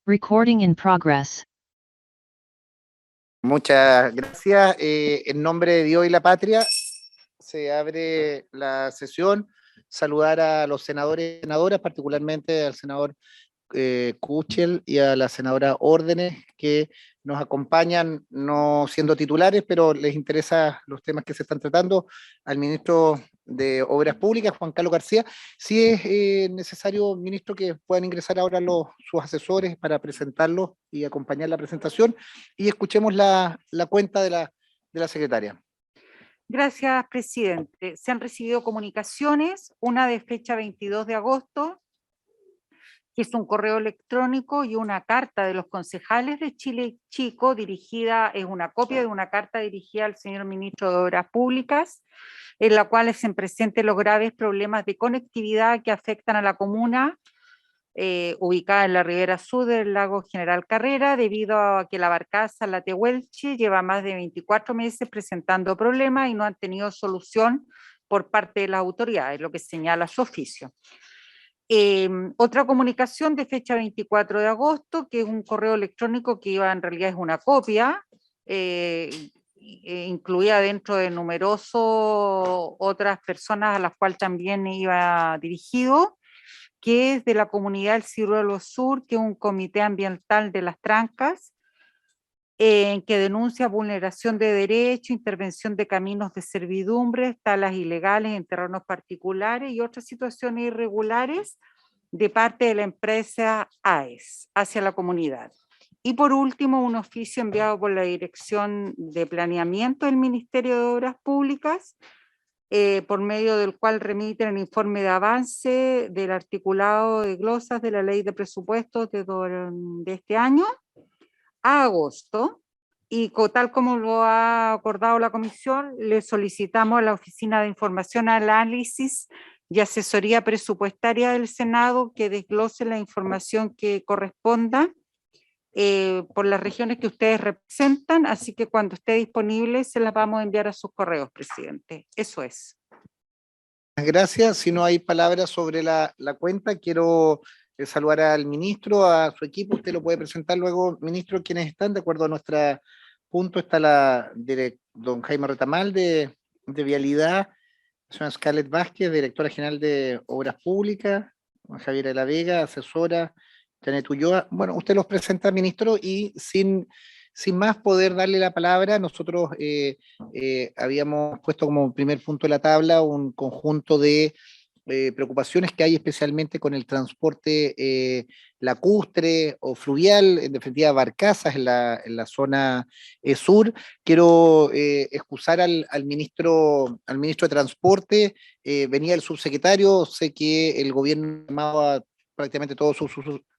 Recording in progress. Muchas gracias. En nombre de Dios y la patria, se abre la sesión. Saludar a los senadores y senadoras, particularmente al senador Kuchel y a la senadora Órdenes, que nos acompañan, no siendo titulares, pero les interesan los temas que se están tratando, al ministro de Obras Públicas, Juan Carlos García. Si es necesario, ministro, que puedan ingresar ahora sus asesores para presentarlos y acompañar la presentación, y escuchemos la cuenta de la secretaria. Gracias, presidente. Se han recibido comunicaciones, una de fecha 22 de agosto, que es un correo electrónico y una carta de los concejales de Chile Chico, es una copia de una carta dirigida al señor ministro de Obras Públicas, en la cual se presenten los graves problemas de conectividad que afectan a la comuna, ubicada en la ribera sur del lago General Carrera, debido a que la barcaza La Tehuelche lleva más de 24 meses presentando problemas y no han tenido solución por parte de las autoridades, lo que señala su oficio. Otra comunicación de fecha 24 de agosto, que es un correo electrónico que en realidad es una copia, incluida dentro de numerosos otras personas a las cuales también iba dirigido, que es de la comunidad del Ciruelo Sur, que es un comité ambiental de Las Trancas, que denuncia vulneración de derechos, intervención de caminos de servidumbre, talas ilegales en terrenos particulares y otras situaciones irregulares de parte de la empresa AES hacia la comunidad. Y por último, un oficio enviado por la Dirección de Planeamiento del Ministerio de Obras Públicas, por medio del cual remiten el informe de avance del articulado de glosas de la Ley de Presupuestos de este año a agosto, y tal como lo ha acordado la comisión, le solicitamos a la Oficina de Información, Análisis y Asesoría Presupuestaria del Senado que desglose la información que corresponda por las regiones que ustedes representan, así que cuando esté disponible se las vamos a enviar a sus correos, presidente. Eso es. Gracias. Si no hay palabras sobre la cuenta, quiero saludar al ministro, a su equipo. Usted lo puede presentar luego, ministro, quienes están. De acuerdo a nuestro punto, está don Jaime Retamal de Vialidad, la señora Scarlett Vázquez, directora general de Obras Públicas, don Javier de la Vega, asesora, Janet Ulloa. Bueno, usted los presenta, ministro, y sin más poder darle la palabra, nosotros habíamos puesto como primer punto de la tabla un conjunto de preocupaciones que hay especialmente con el transporte lacustre o fluvial, en definitiva barcazas en la zona sur. Quiero excusar al ministro de Transporte, venía el subsecretario, sé que el gobierno llamaba prácticamente todos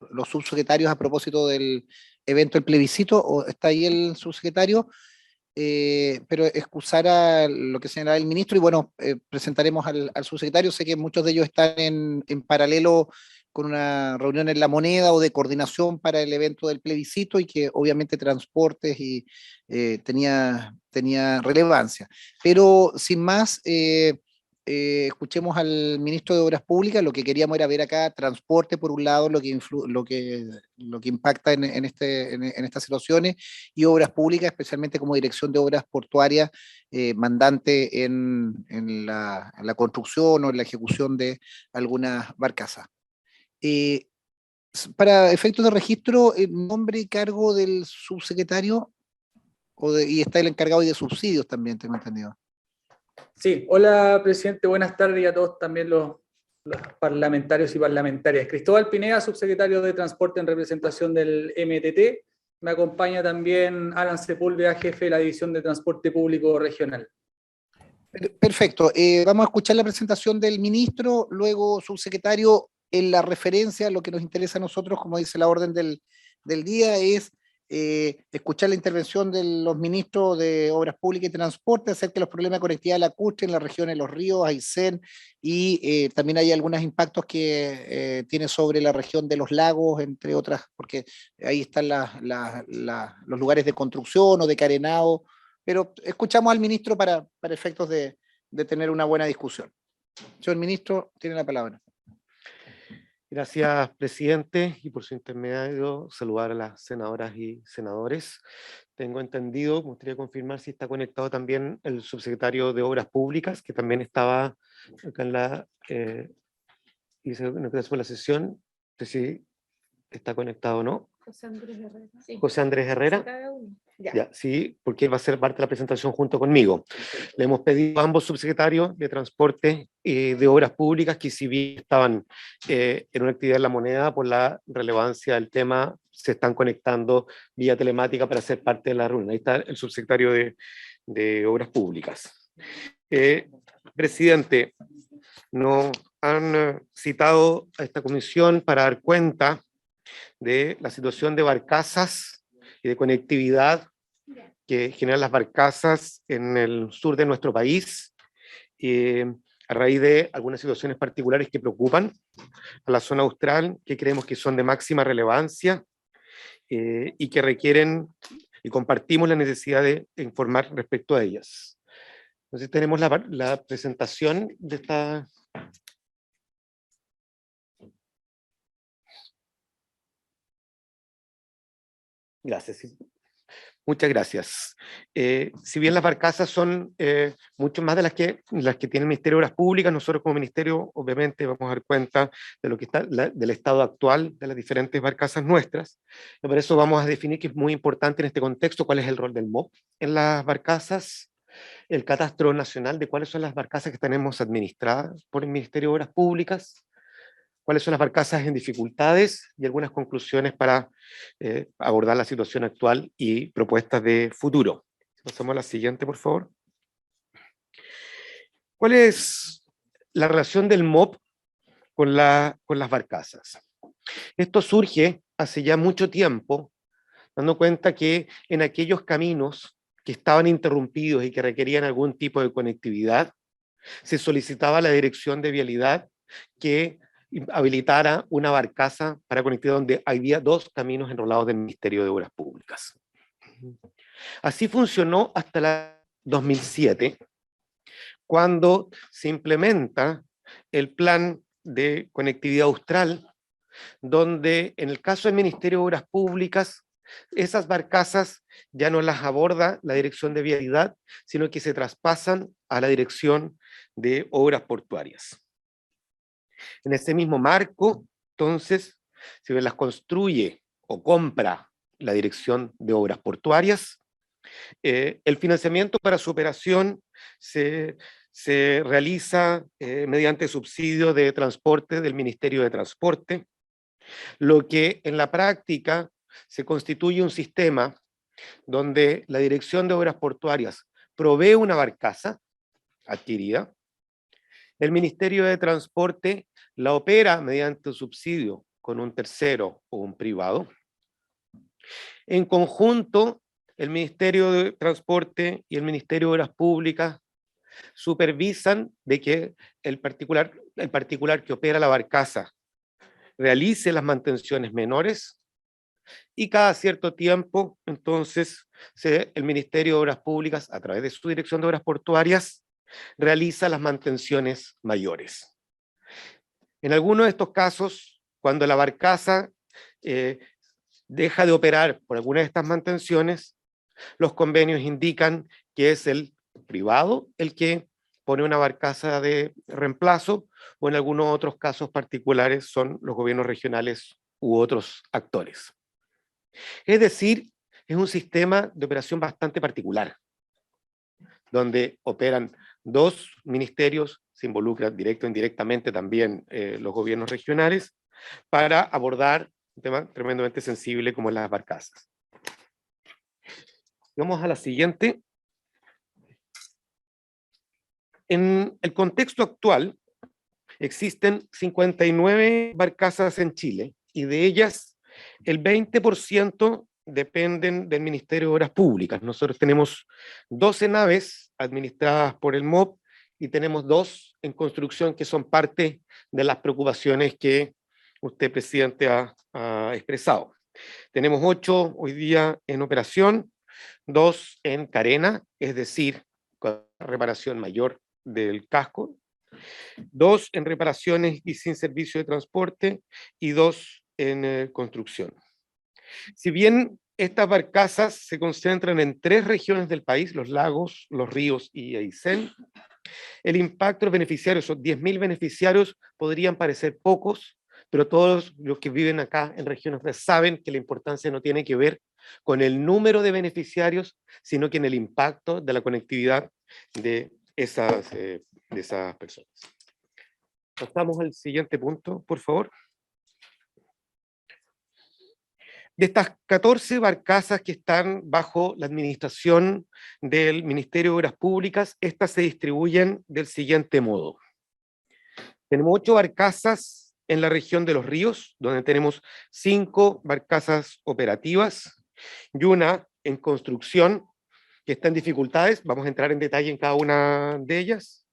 los subsecretarios a propósito del evento del plebiscito, o está ahí el subsecretario, pero excusar a lo que señalaba el ministro, y bueno, presentaremos al subsecretario. Sé que muchos de ellos están en paralelo con una reunión en La Moneda o de coordinación para el evento del plebiscito, y que obviamente transportes y tenía relevancia. Pero sin más, escuchemos al ministro de Obras Públicas. Lo que queríamos era ver acá transporte por un lado, lo que impacta en estas situaciones, y Obras Públicas, especialmente como Dirección de Obras Portuarias, mandante en la construcción o en la ejecución de algunas barcazas. Para efectos de registro, nombre y cargo del subsecretario, y está el encargado de subsidios también, tengo entendido. Sí, hola presidente, buenas tardes, y a todos también los parlamentarios y parlamentarias. Cristóbal Pineda, subsecretario de Transporte en representación del MTT. Me acompaña también Alan Sepúlveda, jefe de la División de Transporte Público Regional. Perfecto. Vamos a escuchar la presentación del ministro, luego subsecretario. En la referencia, lo que nos interesa a nosotros, como dice la orden del día, es escuchar la intervención de los ministros de Obras Públicas y Transporte acerca de los problemas de conectividad lacustre en la región de Los Ríos, Aysén, y también hay algunos impactos que tiene sobre la región de los lagos, entre otras, porque ahí están los lugares de construcción o de carenado, pero escuchamos al ministro para efectos de tener una buena discusión. Señor ministro, tiene la palabra. Gracias, presidente, y por su intermedio saludar a las senadoras y senadores. Tengo entendido, me gustaría confirmar si está conectado también el subsecretario de Obras Públicas, que también estaba acá en la, en la sesión. No sé si está conectado o no. José Andrés Herrera. Sí. José Andrés Herrera. Cada uno. Ya, sí, porque él va a ser parte de la presentación junto conmigo. Le hemos pedido a ambos subsecretarios de Transporte y de Obras Públicas que, si bien estaban en una actividad en La Moneda, por la relevancia del tema, se están conectando vía telemática para ser parte de la reunión. Ahí está el subsecretario de Obras Públicas. Presidente, nos han citado a esta comisión para dar cuenta de la situación de barcazas y de conectividad que generan las barcazas en el sur de nuestro país, a raíz de algunas situaciones particulares que preocupan a la zona austral, que creemos que son de máxima relevancia y que requieren, y compartimos la necesidad de informar respecto a ellas. Entonces tenemos la presentación de esta... Gracias. Muchas gracias. Si bien las barcazas son mucho más de las que tiene el Ministerio de Obras Públicas, nosotros como Ministerio obviamente vamos a dar cuenta de lo que está, del estado actual de las diferentes barcazas nuestras. Y por eso vamos a definir, que es muy importante en este contexto, cuál es el rol del MOP en las barcazas, el catastro nacional de cuáles son las barcazas que tenemos administradas por el Ministerio de Obras Públicas, cuáles son las barcazas en dificultades y algunas conclusiones para abordar la situación actual y propuestas de futuro. Pasamos a la siguiente, por favor. ¿Cuál es la relación del MOP con las barcazas? Esto surge hace ya mucho tiempo, dando cuenta que en aquellos caminos que estaban interrumpidos y que requerían algún tipo de conectividad, se solicitaba a la Dirección de Vialidad que habilitara una barcaza para conectividad donde había 2 caminos enrolados del Ministerio de Obras Públicas. Así funcionó hasta el 2007, cuando se implementa el plan de conectividad austral, donde en el caso del Ministerio de Obras Públicas, esas barcazas ya no las aborda la Dirección de Vialidad, sino que se traspasan a la Dirección de Obras Portuarias. En ese mismo marco, entonces, si las construye o compra la Dirección de Obras Portuarias, el financiamiento para su operación se realiza mediante subsidio de transporte del Ministerio de Transporte, lo que en la práctica se constituye un sistema donde la Dirección de Obras Portuarias provee una barcaza adquirida, el Ministerio de Transporte la opera mediante un subsidio con un tercero o un privado. En conjunto, el Ministerio de Transporte y el Ministerio de Obras Públicas supervisan de que el particular que opera la barcaza realice las mantenciones menores, y cada cierto tiempo, entonces, el Ministerio de Obras Públicas, a través de su Dirección de Obras Portuarias, realiza las mantenciones mayores. En algunos de estos casos, cuando la barcaza deja de operar por alguna de estas mantenciones, los convenios indican que es el privado el que pone una barcaza de reemplazo, o en algunos otros casos particulares son los gobiernos regionales u otros actores. Es decir, es un sistema de operación bastante particular, donde operan 2 ministerios, se involucran directo e indirectamente también los gobiernos regionales, para abordar un tema tremendamente sensible como las barcazas. Vamos a la siguiente. En el contexto actual, existen 59 barcazas en Chile, y de ellas el 20% dependen del Ministerio de Obras Públicas. Nosotros tenemos 12 naves administradas por el MOP y tenemos 2 en construcción, que son parte de las preocupaciones que usted, presidente, ha expresado. Tenemos 8 hoy día en operación, 2 en carena, es decir, con reparación mayor del casco, 2 en reparaciones y sin servicio de transporte, y 2 en construcción. Si bien estas barcazas se concentran en 3 regiones del país, los lagos, los ríos y Aysén, el impacto de los beneficiarios, esos 10.000 beneficiarios, podrían parecer pocos, pero todos los que viven acá en regiones saben que la importancia no tiene que ver con el número de beneficiarios, sino que en el impacto de la conectividad de esas personas. Pasamos al siguiente punto, por favor. De estas 14 barcazas que están bajo la administración del Ministerio de Obras Públicas, estas se distribuyen del siguiente modo. Tenemos 8 barcazas en la región de Los Ríos, donde tenemos 5 barcazas operativas y una en construcción que está en dificultades. Vamos a entrar en detalle en cada una de ellas.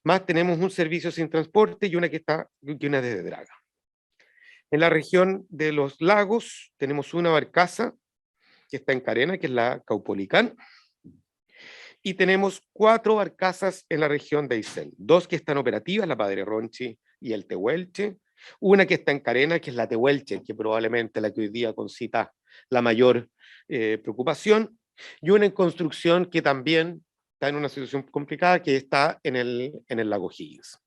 Más tenemos un servicio sin transporte y una de draga. En la región de los lagos tenemos una barcaza que está en Carena, que es la Caupolicán, y tenemos 4 barcazas en la región de Aysén, 2 que están operativas, la Padre Ronchi y el Tehuelche, una que está en Carena, que es la Tehuelche, que probablemente la que hoy día concita la mayor preocupación, y una en construcción que también está en una situación complicada, que está en el lago Higgins.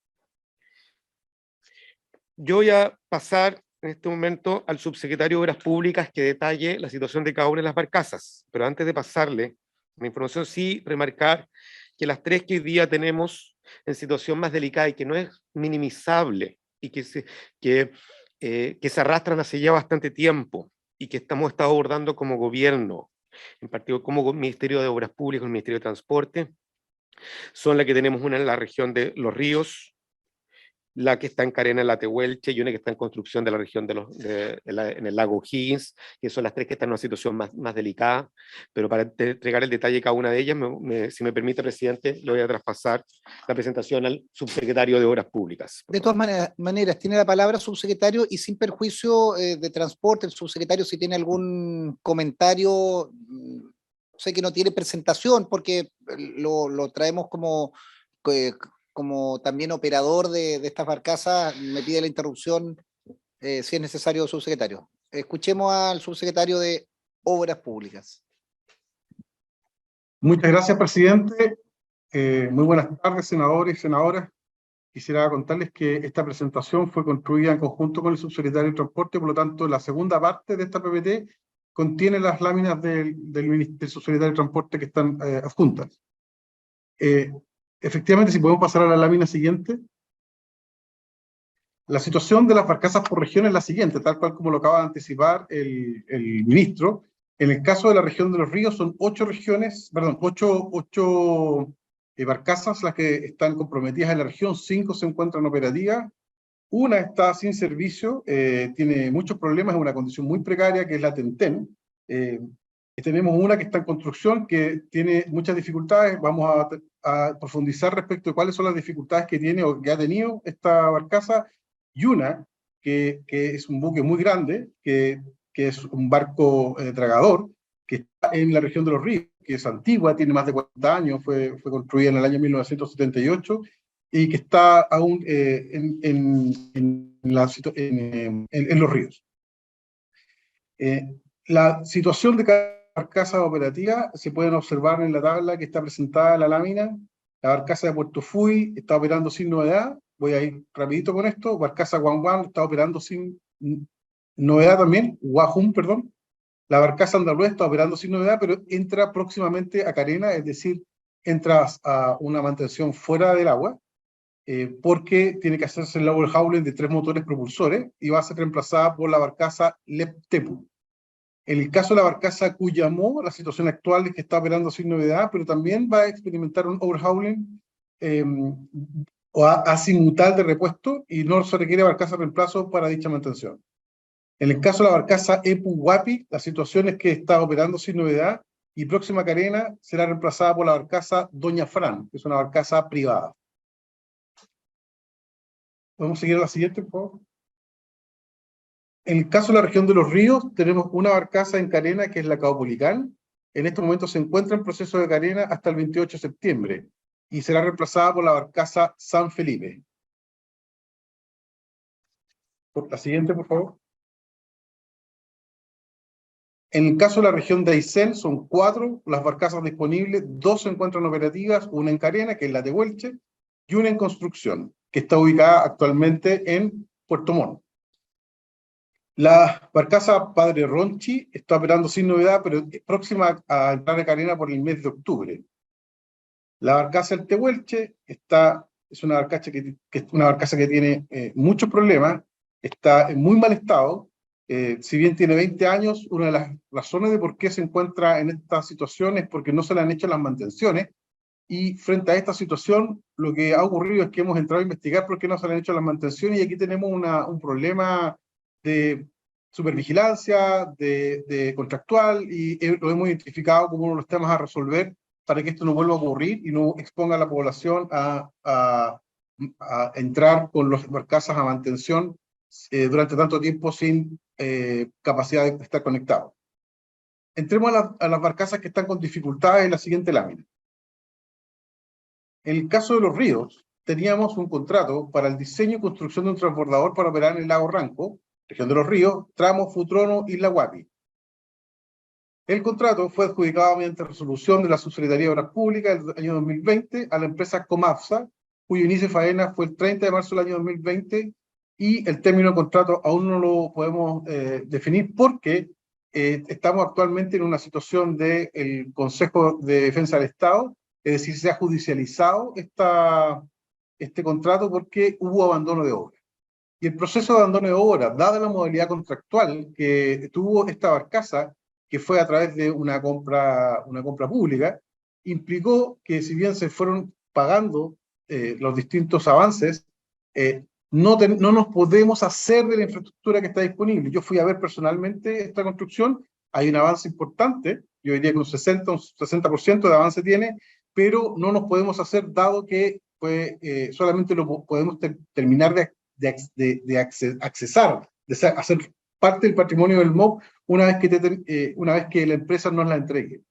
Yo voy a pasar en este momento al subsecretario de Obras Públicas que detalle la situación de cada una de las barcazas, pero antes de pasarle la información, sí remarcar que las 3 que hoy día tenemos en situación más delicada y que no es minimizable y que se arrastran hace ya bastante tiempo y que estamos abordando como gobierno, en particular como Ministerio de Obras Públicas, el Ministerio de Transporte, son las que tenemos, una en la región de Los Ríos, la que está en Carena, en la Tehuelche, y una que está en construcción de la región en el lago Higgins, que son las 3 que están en una situación más delicada, pero para entregar el detalle de cada una de ellas, si me permite, presidente, le voy a traspasar la presentación al subsecretario de Obras Públicas. De todas maneras, tiene la palabra subsecretario, y sin perjuicio de transporte, el subsecretario, si tiene algún comentario, sé que no tiene presentación, porque lo traemos como también operador de estas barcazas, me pide la interrupción si es necesario, subsecretario. Escuchemos al subsecretario de Obras Públicas. Muchas gracias, presidente. Muy buenas tardes, senadores y senadoras. Quisiera contarles que esta presentación fue construida en conjunto con el subsecretario de Transporte, por lo tanto, la segunda parte de esta PPT contiene las láminas del subsecretario de Transporte que están adjuntas. Efectivamente, si podemos pasar a la lámina siguiente. La situación de las barcazas por región es la siguiente, tal cual como lo acaba de anticipar el ministro. En el caso de la región de Los Ríos son 8 barcazas las que están comprometidas en la región, 5 se encuentran operativas, una está sin servicio, tiene muchos problemas, es una condición muy precaria, que es la Tenten. Tenemos una que está en construcción, que tiene muchas dificultades. Vamos a profundizar respecto de cuáles son las dificultades que tiene o que ha tenido esta barcaza, y una que es un buque muy grande, que es un barco dragador, que está en la región de Los Ríos, que es antigua, tiene más de 40 años, fue construida en el año 1978, y que está aún en Los Ríos. La situación de cada barcaza operativa se pueden observar en la tabla que está presentada en la lámina. La barcaza de Puerto Fui está operando sin novedad. Voy a ir rapidito con esto. Barcaza Guanguán está operando sin novedad también. Guajún, perdón. La barcaza Andaluz está operando sin novedad, pero entra próximamente a Carena, es decir, entra a una mantención fuera del agua, porque tiene que hacerse el overhauling de 3 motores propulsores y va a ser reemplazada por la barcaza Leptepu. En el caso de la barcaza Cuyamó, la situación actual es que está operando sin novedad, pero también va a experimentar un overhauling o azimutal de repuesto, y no se requiere barcaza de reemplazo para dicha mantención. En el caso de la barcaza Epu Huapi, la situación es que está operando sin novedad y próxima a Carena será reemplazada por la barcaza Doña Fran, que es una barcaza privada. ¿Podemos seguir a la siguiente, por favor? En el caso de la región de Los Ríos, tenemos una barcaza en Carena, que es la Caupolicán. En este momento se encuentra en proceso de Carena hasta el 28 de septiembre. y será reemplazada por la barcaza San Felipe. La siguiente, por favor. En el caso de la región de Aysén, son 4 las barcazas disponibles, 2 se encuentran operativas, una en Carena, que es la de Huelche, y una en construcción, que está ubicada actualmente en Puerto Montt. La barcaza Padre Ronchi está operando sin novedad, pero es próxima a entrar a Carena por el mes de octubre. La barcaza El Tehuelche es una barcaza que tiene muchos problemas, está en muy mal estado. Si bien tiene 20 años, una de las razones de por qué se encuentra en esta situación es porque no se le han hecho las mantenciones, y frente a esta situación lo que ha ocurrido es que hemos entrado a investigar por qué no se le han hecho las mantenciones, y aquí tenemos un problema de supervigilancia, de contractual, y lo hemos identificado como uno de los temas a resolver para que esto no vuelva a ocurrir y no exponga a la población a entrar con las barcazas a mantención durante tanto tiempo sin capacidad de estar conectados. Entremos a las barcazas que están con dificultades en la siguiente lámina. En el caso de los ríos, teníamos un contrato para el diseño y construcción de un transbordador para operar en el lago Ranco, región de los ríos, tramo Futrono, Isla Guapi. El contrato fue adjudicado mediante resolución de la Subsecretaría de Obras Públicas del año 2020 a la empresa Comapsa, cuyo inicio de faena fue el 30 de marzo del año 2020, y el término de contrato aún no lo podemos definir porque estamos actualmente en una situación del Consejo de Defensa del Estado, es decir, se ha judicializado este contrato porque hubo abandono de obra. Y el proceso de abandono de obra, dada la modalidad contractual que tuvo esta barcaza, que fue a través de una compra pública, implicó que si bien se fueron pagando los distintos avances, no nos podemos hacer de la infraestructura que está disponible. Yo fui a ver personalmente esta construcción, hay un avance importante, yo diría que un 60% de avance tiene, pero no nos podemos hacer dado que solamente lo podemos terminar de accesar, de hacer parte del patrimonio del MOB una vez que la empresa nos la entregue.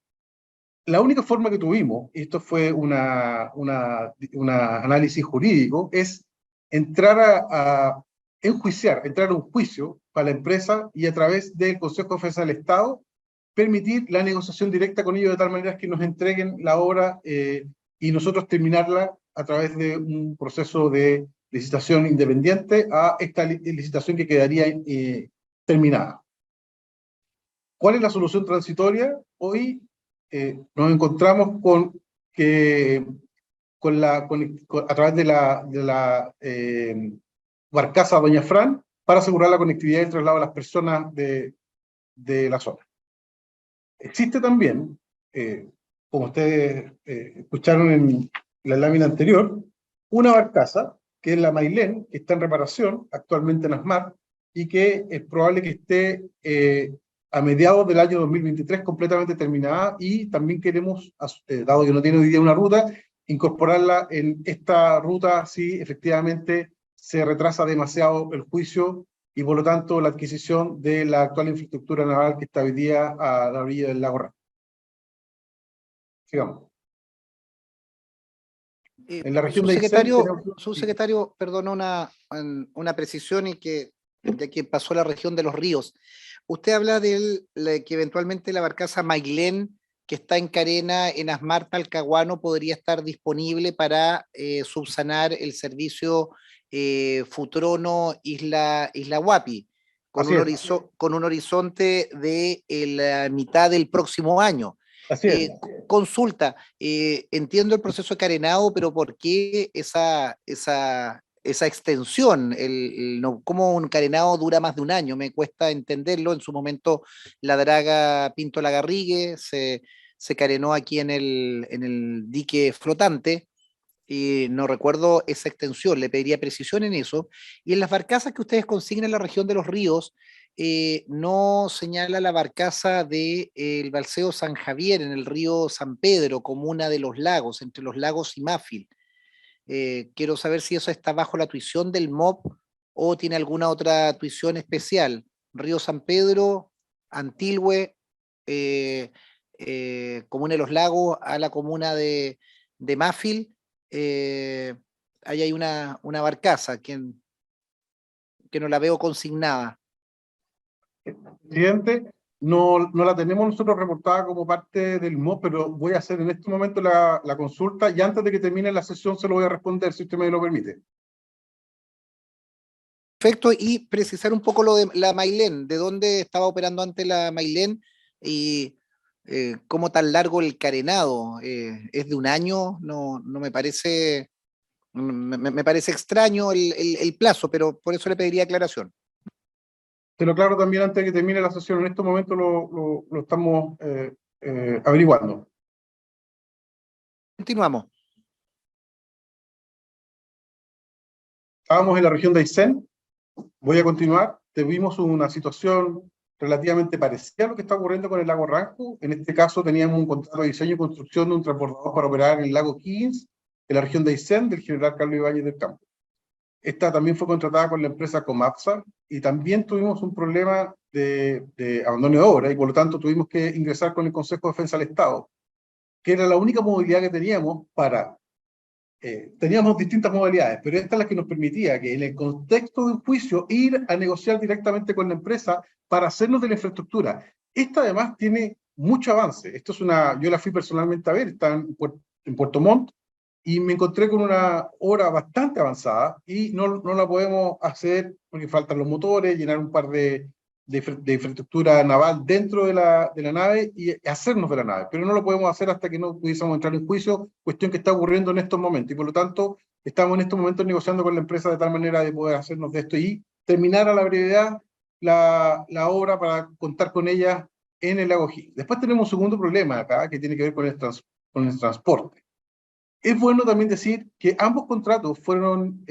La única forma que tuvimos, y esto fue un análisis jurídico, es entrar entrar a un juicio para la empresa y a través del Consejo de Defensa del Estado permitir la negociación directa con ellos de tal manera que nos entreguen la obra y nosotros terminarla a través de un proceso de licitación independiente a esta licitación que quedaría terminada. ¿Cuál es la solución transitoria? Hoy nos encontramos a través de la barcaza Doña Fran para asegurar la conectividad y el traslado de las personas de la zona. Existe también, como ustedes escucharon en la lámina anterior, una barcaza que es la Mailén, que está en reparación actualmente en ASMAR y que es probable que esté a mediados del año 2023 completamente terminada, y también queremos, dado que no tiene hoy día una ruta, incorporarla en esta ruta si efectivamente se retrasa demasiado el juicio y por lo tanto la adquisición de la actual infraestructura naval que está hoy día a la orilla del lago Ranco. Sigamos. En la región de Aysén subsecretario, perdón, una precisión y que ya que pasó a la región de los ríos. Usted habla de que eventualmente la barcaza Mailén, que está en Carena, en ASMAR Talcahuano, podría estar disponible para subsanar el servicio Futrono Isla Guapi, con un horizonte de la mitad del próximo año. Consulta, entiendo el proceso de carenado, pero ¿por qué esa extensión? ¿Cómo un carenado dura más de un año? Me cuesta entenderlo. En su momento la draga Pinto Lagarrigue se carenó aquí en el dique flotante, y no recuerdo esa extensión, le pediría precisión en eso. Y en las barcazas que ustedes consignan en la región de los ríos, no señala la barcaza del Balseo San Javier en el río San Pedro como una de los lagos, entre los lagos y Máfil. Quiero saber si eso está bajo la tuición del MOP o tiene alguna otra tuición especial. Río San Pedro, Antilhue, Comuna de los Lagos, a la comuna de Máfil, ahí hay una barcaza que no la veo consignada. Presidente, no la tenemos nosotros reportada como parte del MOP, pero voy a hacer en este momento la consulta y antes de que termine la sesión se lo voy a responder, si usted me lo permite. Perfecto, y precisar un poco lo de la Mailén, de dónde estaba operando antes la Mailén y cómo tan largo el carenado. ¿Es de un año? No me parece, me parece extraño el plazo, pero por eso le pediría aclaración. Te lo aclaro también antes de que termine la sesión, en estos momentos lo estamos averiguando. Continuamos. Estábamos en la región de Aysén, voy a continuar. Tuvimos una situación relativamente parecida a lo que está ocurriendo con el lago Ranco. En este caso teníamos un contrato de diseño y construcción de un transbordador para operar en el lago Higgins, en la región de Aysén, del general Carlos Ibáñez del Campo. Esta también fue contratada con la empresa Comapsa y también tuvimos un problema de abandono de obra y por lo tanto tuvimos que ingresar con el Consejo de Defensa del Estado, que era la única modalidad que teníamos para... teníamos distintas modalidades, pero esta es la que nos permitía que en el contexto de un juicio ir a negociar directamente con la empresa para hacernos de la infraestructura. Esta además tiene mucho avance. Esto es yo la fui personalmente a ver, está en Puerto Montt, y me encontré con una obra bastante avanzada y no la podemos hacer porque faltan los motores, llenar un par de infraestructura naval dentro de la nave y hacernos de la nave, pero no lo podemos hacer hasta que no pudiésemos entrar en juicio, cuestión que está ocurriendo en estos momentos y por lo tanto estamos en estos momentos negociando con la empresa de tal manera de poder hacernos de esto y terminar a la brevedad la obra para contar con ella en el lago Higgins. Después tenemos un segundo problema acá que tiene que ver con el transporte. Es bueno también decir que ambos contratos fueron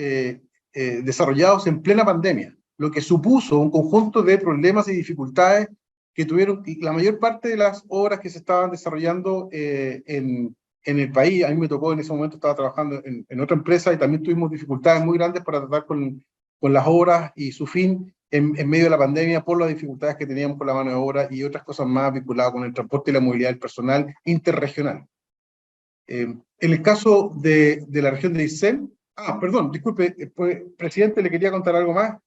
desarrollados en plena pandemia, lo que supuso un conjunto de problemas y dificultades que tuvieron la mayor parte de las obras que se estaban desarrollando en el país. A mí me tocó en ese momento, estaba trabajando en otra empresa y también tuvimos dificultades muy grandes para tratar con las obras y su fin en medio de la pandemia por las dificultades que teníamos con la mano de obra y otras cosas más vinculadas con el transporte y la movilidad del personal interregional. En el caso de la región de Aysén, perdón, disculpe, presidente, le quería contar algo más.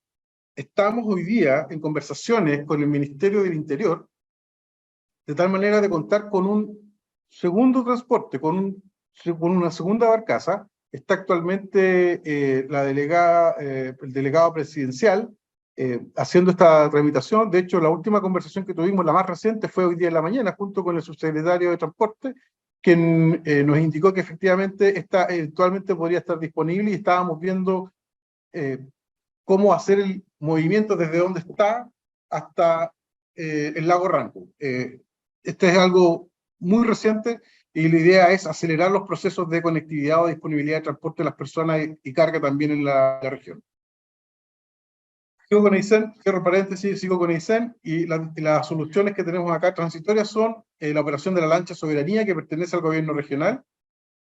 Estamos hoy día en conversaciones con el Ministerio del Interior, de tal manera de contar con un segundo transporte, con una segunda barcaza. Está actualmente el delegado presidencial haciendo esta tramitación. De hecho, la última conversación que tuvimos, la más reciente, fue hoy día en la mañana, junto con el subsecretario de Transporte, quien nos indicó que efectivamente esta eventualmente podría estar disponible y estábamos viendo cómo hacer el movimiento desde donde está hasta el lago Ranco. Este es algo muy reciente y la idea es acelerar los procesos de conectividad o disponibilidad de transporte de las personas y carga también en la región. Sigo con Aysén, cierro paréntesis, sigo con Aysén y las soluciones que tenemos acá transitorias son la operación de la lancha Soberanía que pertenece al gobierno regional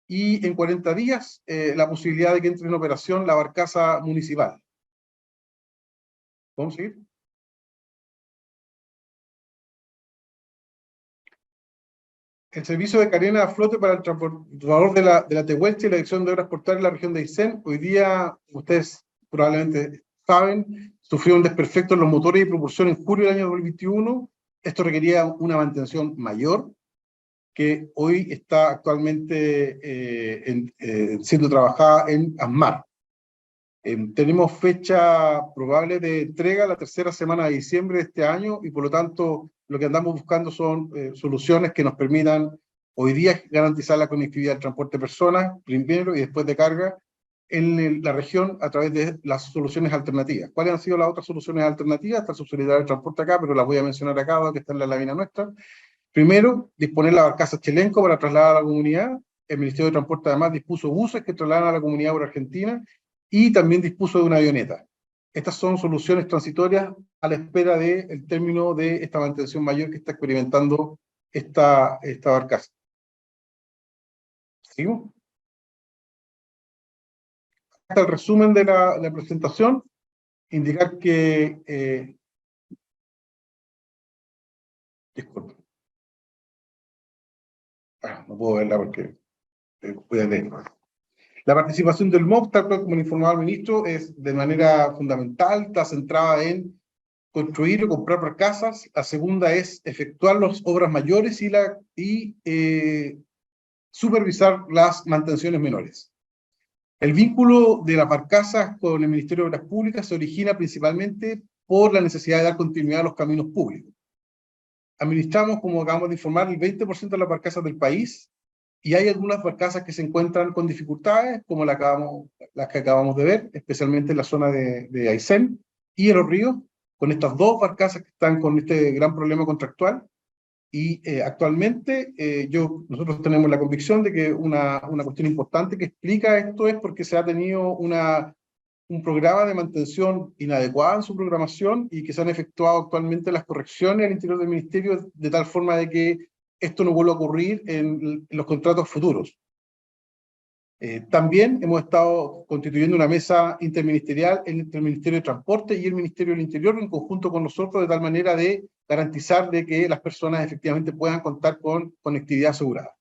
y en 40 días la posibilidad de que entre en operación la barcaza municipal. ¿Vamos a seguir? El servicio de carena a flote para el transportador de la Tehuelche y la Dirección de Obras Portuarias en la región de Aysén, hoy día, ustedes probablemente saben, sufrió un desperfecto en los motores y propulsión en julio del año 2021. Esto requería una mantención mayor, que hoy está actualmente siendo trabajada en ASMAR. Tenemos fecha probable de entrega la tercera semana de diciembre de este año y por lo tanto lo que andamos buscando son soluciones que nos permitan hoy día garantizar la conectividad del transporte de personas, primero y después de carga, en la región a través de las soluciones alternativas. ¿Cuáles han sido las otras soluciones alternativas? Está el subsecretario de Transporte acá, pero las voy a mencionar acá, que está en la lámina nuestra. Primero, disponer la barcaza Chelenco para trasladar a la comunidad. El Ministerio de Transporte además dispuso buses que trasladan a la comunidad por Argentina y también dispuso de una avioneta. Estas son soluciones transitorias a la espera del término de esta mantención mayor que está experimentando esta barcaza. ¿Seguimos? Hasta el resumen de la presentación, indicar que... disculpe. No puedo verla porque voy a leer. La participación del MOB, tal cual como le informaba el ministro, es de manera fundamental, está centrada en construir o comprar barcazas. La segunda es efectuar las obras mayores y supervisar las mantenciones menores. El vínculo de las barcazas con el Ministerio de Obras Públicas se origina principalmente por la necesidad de dar continuidad a los caminos públicos. Administramos, como acabamos de informar, el 20% de las barcazas del país, y hay algunas barcazas que se encuentran con dificultades, como las que acabamos de ver, especialmente en la zona de Aysén y en los ríos, con estas dos barcazas que están con este gran problema contractual. Y actualmente nosotros tenemos la convicción de que una cuestión importante que explica esto es porque se ha tenido un programa de mantención inadecuada en su programación y que se han efectuado actualmente las correcciones al interior del ministerio de tal forma de que esto no vuelva a ocurrir en los contratos futuros. También hemos estado constituyendo una mesa interministerial entre el Ministerio de Transporte y el Ministerio del Interior en conjunto con nosotros, de tal manera de garantizar de que las personas efectivamente puedan contar con conectividad asegurada.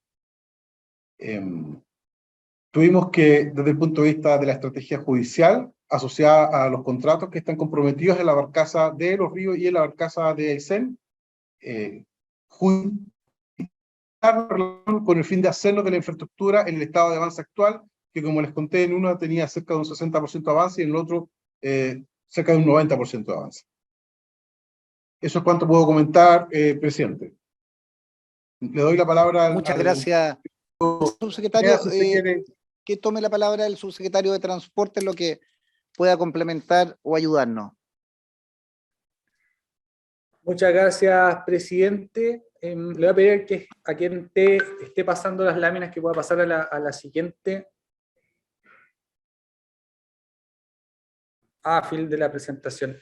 Tuvimos que, desde el punto de vista de la estrategia judicial, asociada a los contratos que están comprometidos en la barcaza de Los Ríos y en la barcaza de Aysén, con el fin de hacerlo de la infraestructura en el estado de avance actual, que como les conté, en uno tenía cerca de un 60% de avance y en el otro cerca de un 90% de avance. Eso es cuanto puedo comentar, presidente. Le doy la palabra Muchas gracias, subsecretario. Que tome la palabra el subsecretario de Transporte en lo que pueda complementar o ayudarnos. Muchas gracias, presidente. Le voy a pedir que a quien esté pasando las láminas que pueda pasar a la siguiente. Fin de la presentación.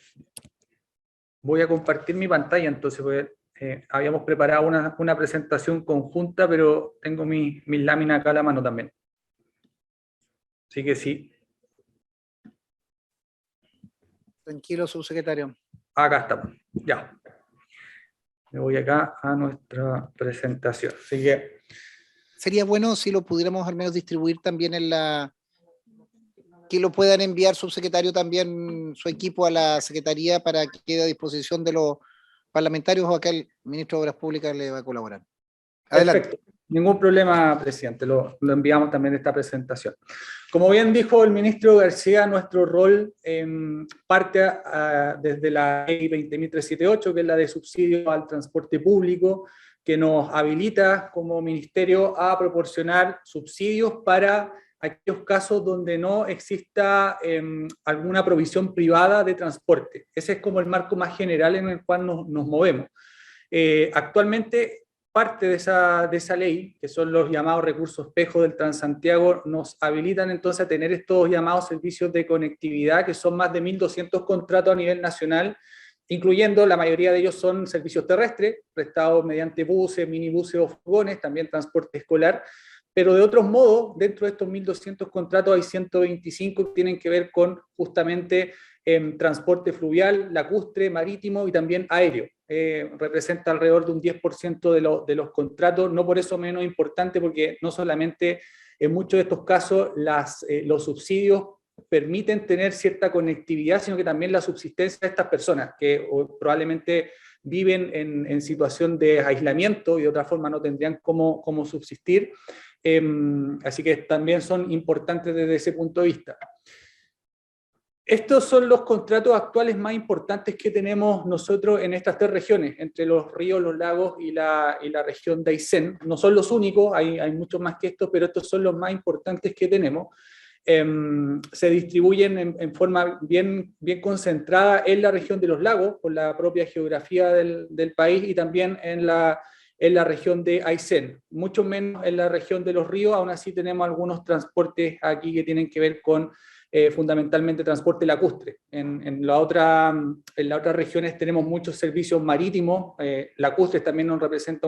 Voy a compartir mi pantalla, entonces, porque habíamos preparado una presentación conjunta, pero tengo mis láminas acá a la mano también. Así que sí. Tranquilo, subsecretario. Acá estamos, ya. Me voy acá a nuestra presentación. Así que sería bueno si lo pudiéramos al menos distribuir también que lo puedan enviar, subsecretario, también su equipo a la Secretaría para que quede a disposición de los parlamentarios, o acá el ministro de Obras Públicas le va a colaborar. Adelante. Perfecto. Ningún problema, presidente. Lo enviamos también esta presentación. Como bien dijo el ministro García, nuestro rol parte desde la ley 20.378, que es la de subsidio al transporte público, que nos habilita como ministerio a proporcionar subsidios para aquellos casos donde no exista alguna provisión privada de transporte. Ese es como el marco más general en el cual nos movemos. Actualmente, parte de esa ley, que son los llamados recursos espejo del Transantiago, nos habilitan entonces a tener estos llamados servicios de conectividad, que son más de 1.200 contratos a nivel nacional, incluyendo la mayoría de ellos son servicios terrestres, prestados mediante buses, minibuses o furgones, también transporte escolar, pero de otros modos, dentro de estos 1.200 contratos hay 125 que tienen que ver con justamente transporte fluvial, lacustre, marítimo y también aéreo. Representa alrededor de un 10% de los contratos, no por eso menos importante, porque no solamente en muchos de estos casos los subsidios permiten tener cierta conectividad, sino que también la subsistencia de estas personas, que probablemente viven en situación de aislamiento y de otra forma no tendrían cómo subsistir. Así que también son importantes desde ese punto de vista. Estos son los contratos actuales más importantes que tenemos nosotros en estas tres regiones, entre los ríos, los lagos y la región de Aysén. No son los únicos, hay muchos más que estos, pero estos son los más importantes que tenemos. Se distribuyen en forma bien concentrada en la región de los lagos, por la propia geografía del país, y también en la región de Aysén. Mucho menos en la región de los ríos, aún así tenemos algunos transportes aquí que tienen que ver con fundamentalmente transporte lacustre. En las otras regiones tenemos muchos servicios marítimos, lacustres también nos representa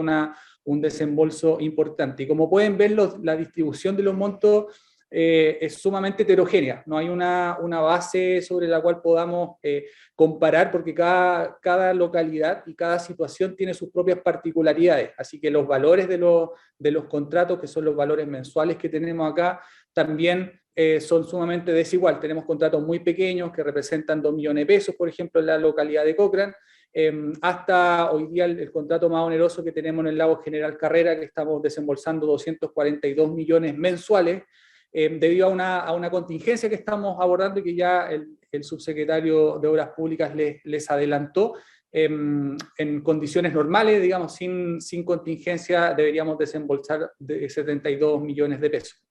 un desembolso importante. Y como pueden ver, la distribución de los montos es sumamente heterogénea, no hay una base sobre la cual podamos comparar, porque cada localidad y cada situación tiene sus propias particularidades, así que los valores de los contratos, que son los valores mensuales que tenemos acá, también son sumamente desigual. Tenemos contratos muy pequeños que representan 2 millones de pesos, por ejemplo, en la localidad de Cochrane, hasta hoy día el contrato más oneroso que tenemos en el lago General Carrera, que estamos desembolsando 242 millones mensuales, debido a una contingencia que estamos abordando y que ya el subsecretario de Obras Públicas les adelantó. En condiciones normales, digamos, sin contingencia, deberíamos desembolsar de 72 millones de pesos.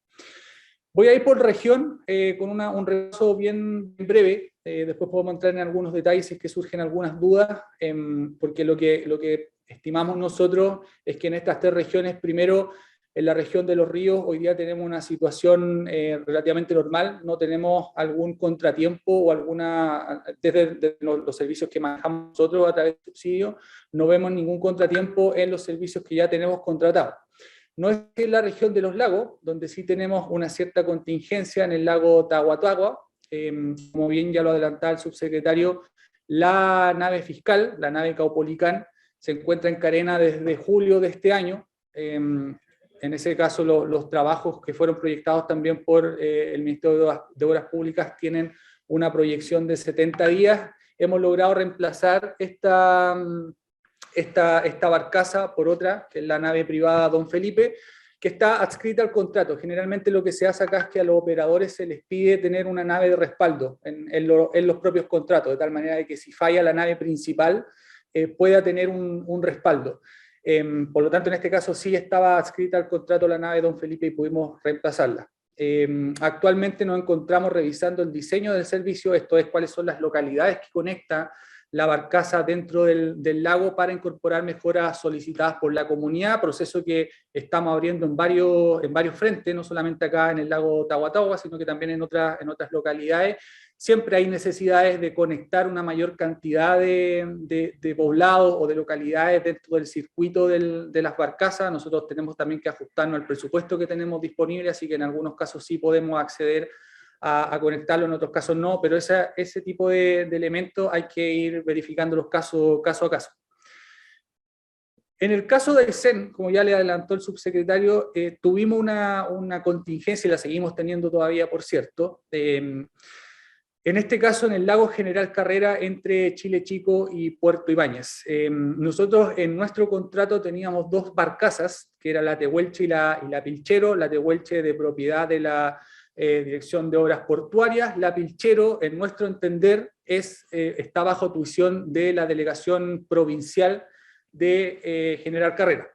Voy a ir por región con un repaso bien breve, después podemos entrar en algunos detalles si es que surgen algunas dudas, porque lo que estimamos nosotros es que en estas 3 regiones, primero, en la región de Los Ríos, hoy día tenemos una situación relativamente normal, no tenemos algún contratiempo o desde los servicios que manejamos nosotros a través de subsidios, no vemos ningún contratiempo en los servicios que ya tenemos contratados. No es que en la región de los lagos, donde sí tenemos una cierta contingencia en el lago Tahuatahua, como bien ya lo adelantaba el subsecretario, la nave fiscal, la nave Caupolicán, se encuentra en Carena desde julio de este año. En ese caso, los trabajos que fueron proyectados también por el Ministerio de Obras Públicas tienen una proyección de 70 días. Hemos logrado reemplazar esta barcaza por otra, que es la nave privada Don Felipe, que está adscrita al contrato. Generalmente lo que se hace acá es que a los operadores se les pide tener una nave de respaldo en los propios contratos, de tal manera de que si falla la nave principal, pueda tener un respaldo. Por lo tanto, en este caso sí estaba adscrita al contrato la nave Don Felipe y pudimos reemplazarla. Actualmente nos encontramos revisando el diseño del servicio, esto es cuáles son las localidades que conecta la barcaza dentro del lago para incorporar mejoras solicitadas por la comunidad, proceso que estamos abriendo en varios frentes, no solamente acá en el lago Tahuatahua, sino que también en otras localidades. Siempre hay necesidades de conectar una mayor cantidad de poblados o de localidades dentro del circuito de las barcazas. Nosotros tenemos también que ajustarnos al presupuesto que tenemos disponible, así que en algunos casos sí podemos acceder a conectarlo, en otros casos no, pero ese tipo de elementos hay que ir verificando los casos caso a caso. En el caso del SEN, como ya le adelantó el subsecretario, tuvimos una contingencia y la seguimos teniendo todavía, por cierto. En este caso, en el lago General Carrera, entre Chile Chico y Puerto Ibáñez. Nosotros en nuestro contrato teníamos 2 barcazas, que era la Tehuelche y la Pilchero, la Tehuelche de propiedad de la Dirección de Obras Portuarias, la Pilchero, en nuestro entender, está bajo tuición de la Delegación Provincial de General Carrera.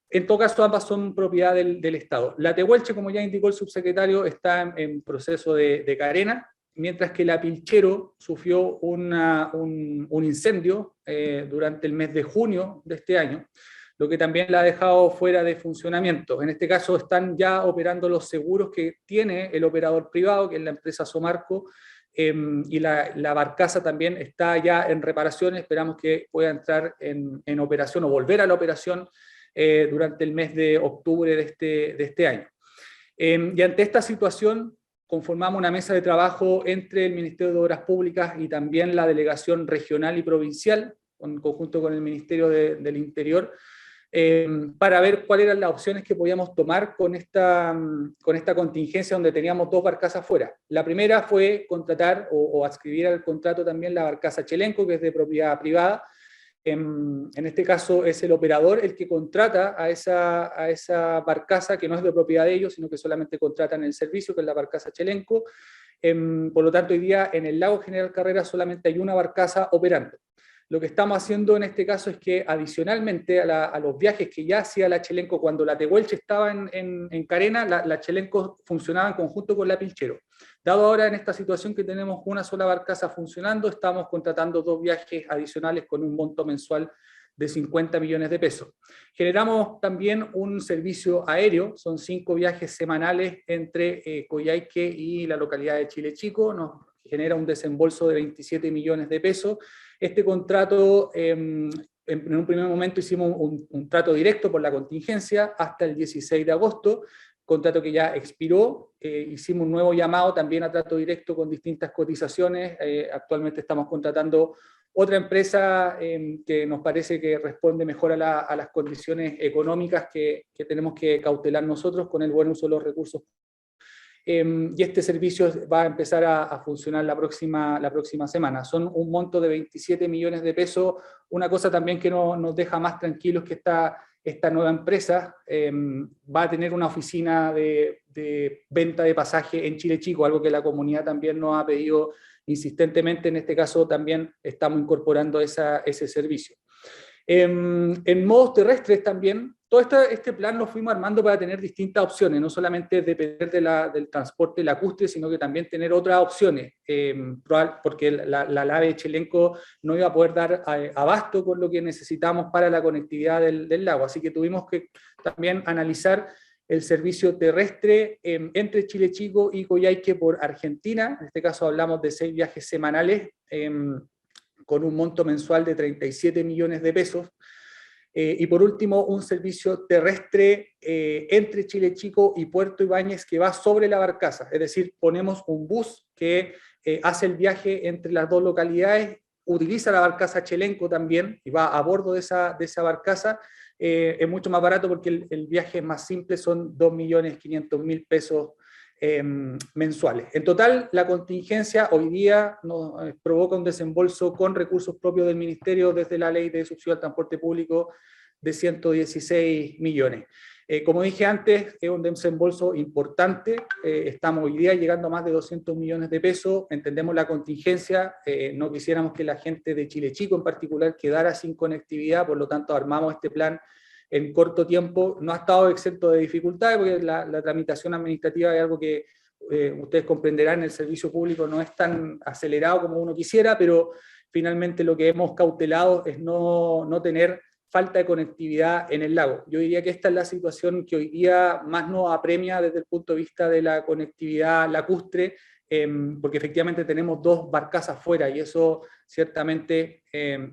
En todo caso, ambas son propiedad del Estado. La Tehuelche, como ya indicó el subsecretario, está en proceso de carena, mientras que la Pilchero sufrió un incendio durante el mes de junio de este año, lo que también la ha dejado fuera de funcionamiento. En este caso están ya operando los seguros que tiene el operador privado, que es la empresa Somarco, y la barcaza también está ya en reparación. Esperamos que pueda entrar en operación o volver a la operación durante el mes de octubre de este año. Y ante esta situación, conformamos una mesa de trabajo entre el Ministerio de Obras Públicas y también la Delegación Regional y Provincial, en conjunto con el Ministerio del Interior, para ver cuáles eran las opciones que podíamos tomar con esta contingencia donde teníamos 2 barcazas fuera. La primera fue contratar o adscribir al contrato también la barcaza Chelenco, que es de propiedad privada. En este caso es el operador el que contrata a esa barcaza que no es de propiedad de ellos, sino que solamente contratan el servicio, que es la barcaza Chelenco. Por lo tanto, hoy día en el lago General Carrera solamente hay una barcaza operando. Lo que estamos haciendo en este caso es que adicionalmente a los viajes que ya hacía la Chelenco, cuando la Tehuelche estaba en Carena, la Chelenco funcionaba en conjunto con la Pilchero. Dado ahora en esta situación que tenemos una sola barcaza funcionando, estamos contratando 2 viajes adicionales con un monto mensual de 50 millones de pesos. Generamos también un servicio aéreo, son 5 viajes semanales entre Coyhaique y la localidad de Chile Chico, nos genera un desembolso de 27 millones de pesos. Este contrato, en un primer momento hicimos un trato directo por la contingencia hasta el 16 de agosto, contrato que ya expiró. Hicimos un nuevo llamado también a trato directo con distintas cotizaciones. Actualmente estamos contratando otra empresa que nos parece que responde mejor a las condiciones económicas que tenemos que cautelar nosotros con el buen uso de los recursos. y este servicio va a empezar a funcionar la próxima semana. Son un monto de 27 millones de pesos. Una cosa también que nos deja más tranquilos que esta nueva empresa va a tener una oficina de venta de pasaje en Chile Chico, algo que la comunidad también nos ha pedido insistentemente. En este caso también estamos incorporando ese servicio. En modos terrestres también, todo este plan lo fuimos armando para tener distintas opciones, no solamente depender del transporte lacustre, sino que también tener otras opciones, porque la nave de Chelenco no iba a poder dar abasto con lo que necesitamos para la conectividad del lago, así que tuvimos que también analizar el servicio terrestre entre Chile Chico y Coyhaique por Argentina. En este caso hablamos de 6 viajes semanales, con un monto mensual de 37 millones de pesos. Y por último, un servicio terrestre entre Chile Chico y Puerto Ibáñez que va sobre la barcaza, es decir, ponemos un bus que hace el viaje entre las dos localidades, utiliza la barcaza Chelenco también y va a bordo de esa barcaza. Es mucho más barato porque el viaje más simple son 2.500.000 pesos mensuales. En total, la contingencia hoy día nos provoca un desembolso con recursos propios del Ministerio desde la Ley de Subsidio al Transporte Público de 116 millones. Como dije antes, es un desembolso importante. Estamos hoy día llegando a más de 200 millones de pesos. Entendemos la contingencia. No quisiéramos que la gente de Chile Chico en particular quedara sin conectividad, por lo tanto armamos este plan en corto tiempo. No ha estado exento de dificultades porque la tramitación administrativa es algo que ustedes comprenderán, el servicio público no es tan acelerado como uno quisiera, pero finalmente lo que hemos cautelado es no tener falta de conectividad en el lago. Yo diría que esta es la situación que hoy día más nos apremia desde el punto de vista de la conectividad lacustre, porque efectivamente tenemos 2 barcazas fuera y eso ciertamente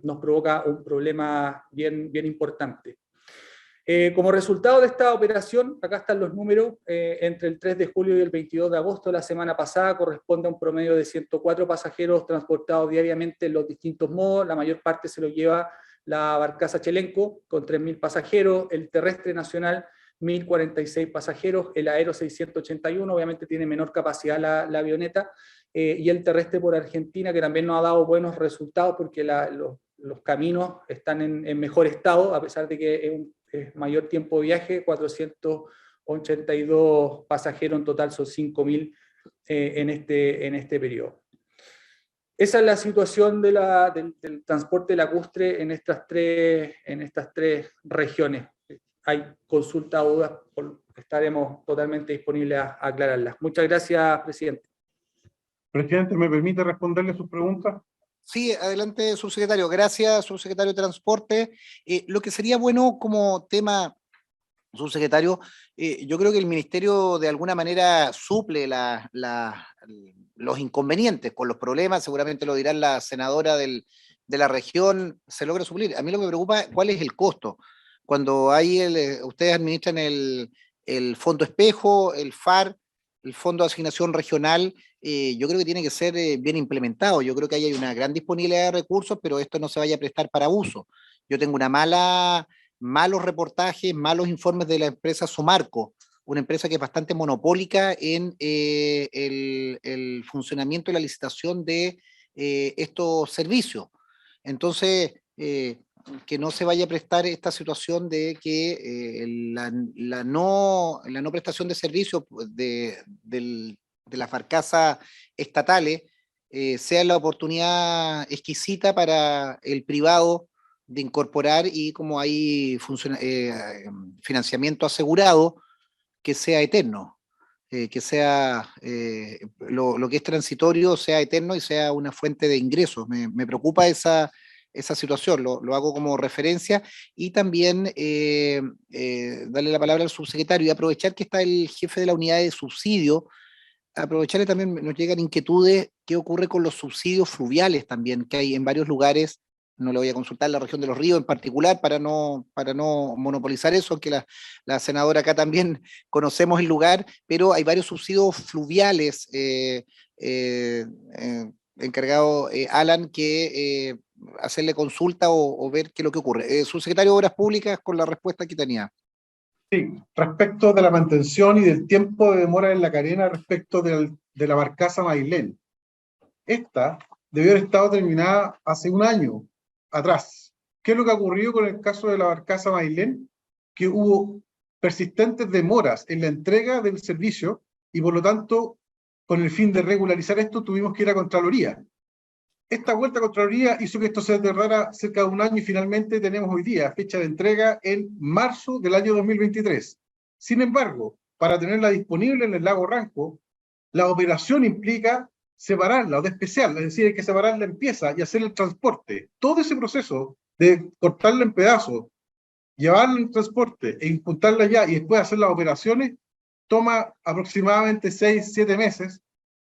nos provoca un problema bien importante. Como resultado de esta operación, acá están los números, entre el 3 de julio y el 22 de agosto, la semana pasada, corresponde a un promedio de 104 pasajeros transportados diariamente en los distintos modos. La mayor parte se lo lleva la barcaza Chelenco, con 3.000 pasajeros, el terrestre nacional, 1.046 pasajeros, el aero 681, obviamente tiene menor capacidad la avioneta, y el terrestre por Argentina, que también nos ha dado buenos resultados porque los caminos están en mejor estado, a pesar de que es mayor tiempo de viaje, 482 pasajeros en total, son 5.000 en este periodo. Esa es la situación del transporte lacustre en estas tres regiones. Hay consultas o dudas, estaremos totalmente disponibles a aclararlas. Muchas gracias, presidente. Presidente, ¿me permite responderle sus preguntas? Sí, adelante, subsecretario. Gracias, subsecretario de Transporte. Lo que sería bueno como tema, subsecretario, yo creo que el Ministerio de alguna manera suple los inconvenientes con los problemas, seguramente lo dirán la senadora de la región, se logra suplir. A mí lo que me preocupa es cuál es el costo. Cuando ustedes administran el Fondo Espejo, el FAR, el Fondo de Asignación Regional, yo creo que tiene que ser bien implementado. Yo creo que ahí hay una gran disponibilidad de recursos, pero esto no se vaya a prestar para abuso. Yo tengo malos reportajes, malos informes de la empresa Somarco, una empresa que es bastante monopólica en el funcionamiento y la licitación de estos servicios. Entonces, que no se vaya a prestar esta situación de que la no prestación de servicios de las barcazas estatales sea la oportunidad exquisita para el privado de incorporar, y como hay financiamiento asegurado, que sea eterno, que sea lo que es transitorio sea eterno y sea una fuente de ingresos. Me preocupa esa situación, lo hago como referencia, y también darle la palabra al subsecretario y aprovechar que está el jefe de la unidad de subsidio, aprovecharle también, nos llegan inquietudes, qué ocurre con los subsidios fluviales también, que hay en varios lugares. No le voy a consultar la región de los ríos en particular para no monopolizar eso, aunque la senadora acá también conocemos el lugar, pero hay varios subsidios fluviales encargado Alan, que hacerle consulta o ver qué es lo que ocurre. Subsecretario de Obras Públicas, con la respuesta que tenía. Sí, respecto de la mantención y del tiempo de demora en la cadena respecto de la barcaza Mailén. Esta debió haber estado terminada hace un año atrás. ¿Qué es lo que ha ocurrido con el caso de la barcaza Mailén? Que hubo persistentes demoras en la entrega del servicio y por lo tanto, con el fin de regularizar esto, tuvimos que ir a Contraloría. Esta vuelta a Contraloría hizo que esto se tardara cerca de un año y finalmente tenemos hoy día fecha de entrega en marzo del año 2023. Sin embargo, para tenerla disponible en el lago Ranco, la operación implica separarla o despeciarla, es decir, hay que separarla en piezas y hacer el transporte. Todo ese proceso de cortarla en pedazos, llevarla en transporte e imputarla ya y después hacer las operaciones toma aproximadamente 6-7 meses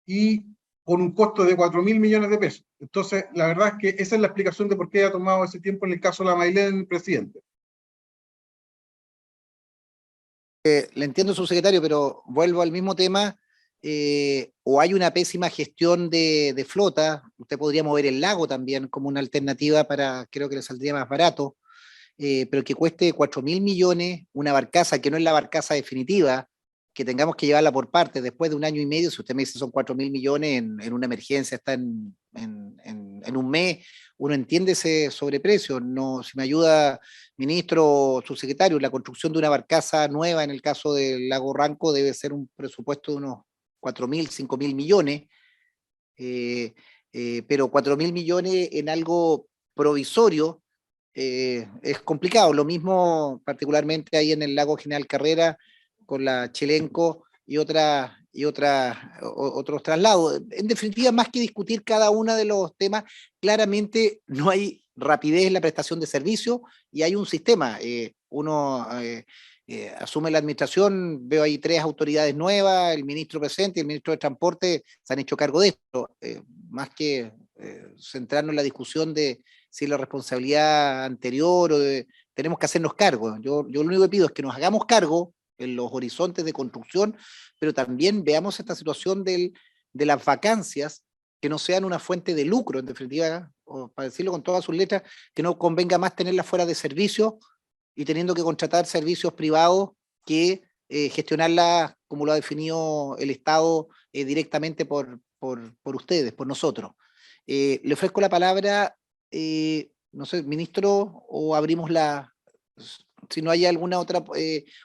y con un costo de 4.000 millones de pesos. Entonces, la verdad es que esa es la explicación de por qué ha tomado ese tiempo en el caso de la Mailén, presidente. Le entiendo, subsecretario, pero vuelvo al mismo tema. O hay una pésima gestión de flota, usted podría mover el lago también como una alternativa para, creo que le saldría más barato, pero que cueste 4.000 millones, una barcaza que no es la barcaza definitiva, que tengamos que llevarla por partes después de un año y medio. Si usted me dice son 4.000 millones en una emergencia, está en un mes, uno entiende ese sobreprecio. No, si me ayuda, ministro o subsecretario, la construcción de una barcaza nueva en el caso del lago Ranco debe ser un presupuesto de unos 4.000, 5.000 millones, pero 4.000 millones en algo provisorio es complicado. Lo mismo particularmente ahí en el lago General Carrera con la Chilenco y otros traslados. En definitiva, más que discutir cada uno de los temas, claramente no hay rapidez en la prestación de servicios y hay un sistema. Uno asume la administración, veo ahí 3 autoridades nuevas, el ministro presente y el ministro de Transporte se han hecho cargo de esto, más que centrarnos en la discusión de si es la responsabilidad anterior tenemos que hacernos cargo. Yo lo único que pido es que nos hagamos cargo en los horizontes de construcción, pero también veamos esta situación de las vacancias que no sean una fuente de lucro, en definitiva, o para decirlo con todas sus letras, que no convenga más tenerlas fuera de servicio y teniendo que contratar servicios privados que gestionarlas como lo ha definido el Estado directamente por ustedes, por nosotros. Le ofrezco la palabra, no sé, ministro, o abrimos si no hay alguna otra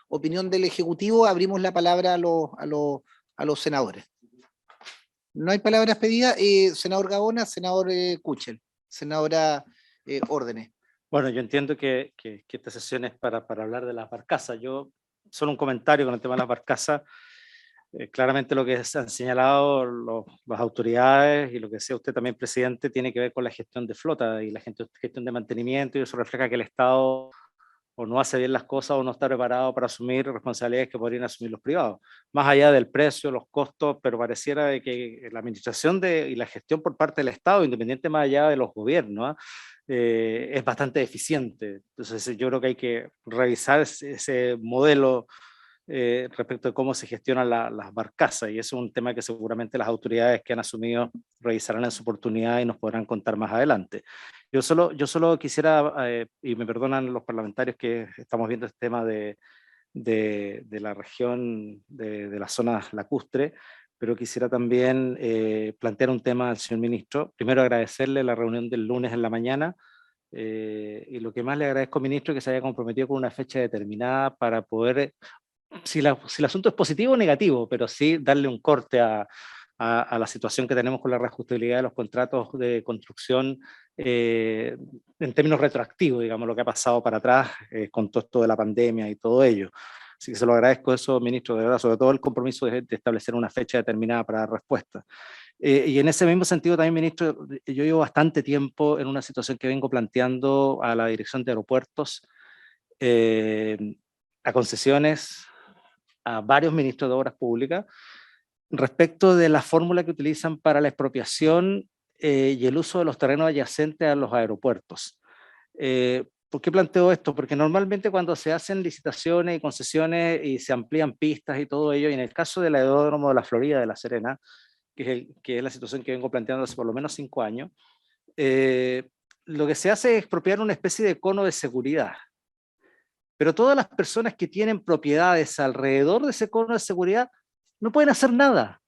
opinión del Ejecutivo, abrimos la palabra a los senadores. No hay palabras pedidas. Senador Gaona, senador Kuchel, senadora Órdenes. Bueno, yo entiendo que esta sesión es para hablar de las barcazas. Yo, solo un comentario con el tema de las barcazas. Claramente lo que se han señalado las autoridades y lo que decía usted también, presidente, tiene que ver con la gestión de flota y la gestión de mantenimiento, y eso refleja que el Estado o no hace bien las cosas o no está preparado para asumir responsabilidades que podrían asumir los privados, más allá del precio, los costos, pero pareciera de que la administración y la gestión por parte del Estado, independiente más allá de los gobiernos, es bastante eficiente. Entonces yo creo que hay que revisar ese modelo respecto de cómo se gestionan las barcazas, y eso es un tema que seguramente las autoridades que han asumido revisarán en su oportunidad y nos podrán contar más adelante. Yo solo quisiera, y me perdonan los parlamentarios que estamos viendo este tema de la región, de la zona lacustre, pero quisiera también plantear un tema al señor ministro. Primero agradecerle la reunión del lunes en la mañana, y lo que más le agradezco, ministro, es que se haya comprometido con una fecha determinada para poder, si el asunto es positivo o negativo, pero sí darle un corte a la situación que tenemos con la reajustabilidad de los contratos de construcción en términos retroactivos, digamos, lo que ha pasado para atrás con todo esto de la pandemia y todo ello. Así que se lo agradezco eso, ministro, de verdad, sobre todo el compromiso de establecer una fecha determinada para dar respuesta. Y en ese mismo sentido también, ministro, yo llevo bastante tiempo en una situación que vengo planteando a la Dirección de Aeropuertos, a concesiones, a varios ministros de Obras Públicas, respecto de la fórmula que utilizan para la expropiación y el uso de los terrenos adyacentes a los aeropuertos. ¿Por qué planteo esto? Porque normalmente cuando se hacen licitaciones y concesiones y se amplían pistas y todo ello, y en el caso del aeródromo de la Florida de La Serena, que es la situación que vengo planteando hace por lo menos 5 años, lo que se hace es expropiar una especie de cono de seguridad. pero todas las personas que tienen propiedades alrededor de ese cono de seguridad no pueden hacer nada.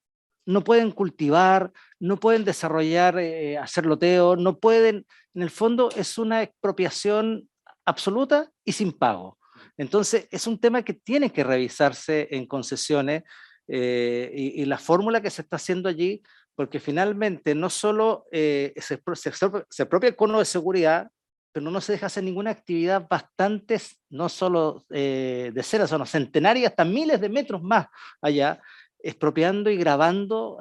No pueden cultivar, no pueden desarrollar, hacer loteo, no pueden, en el fondo es una expropiación absoluta y sin pago. Entonces es un tema que tiene que revisarse en concesiones y la fórmula que se está haciendo allí, porque finalmente no solo se expropia el cono de seguridad, pero no se deja hacer ninguna actividad bastantes, no solo decenas, sino centenarias, hasta miles de metros más allá, expropiando y grabando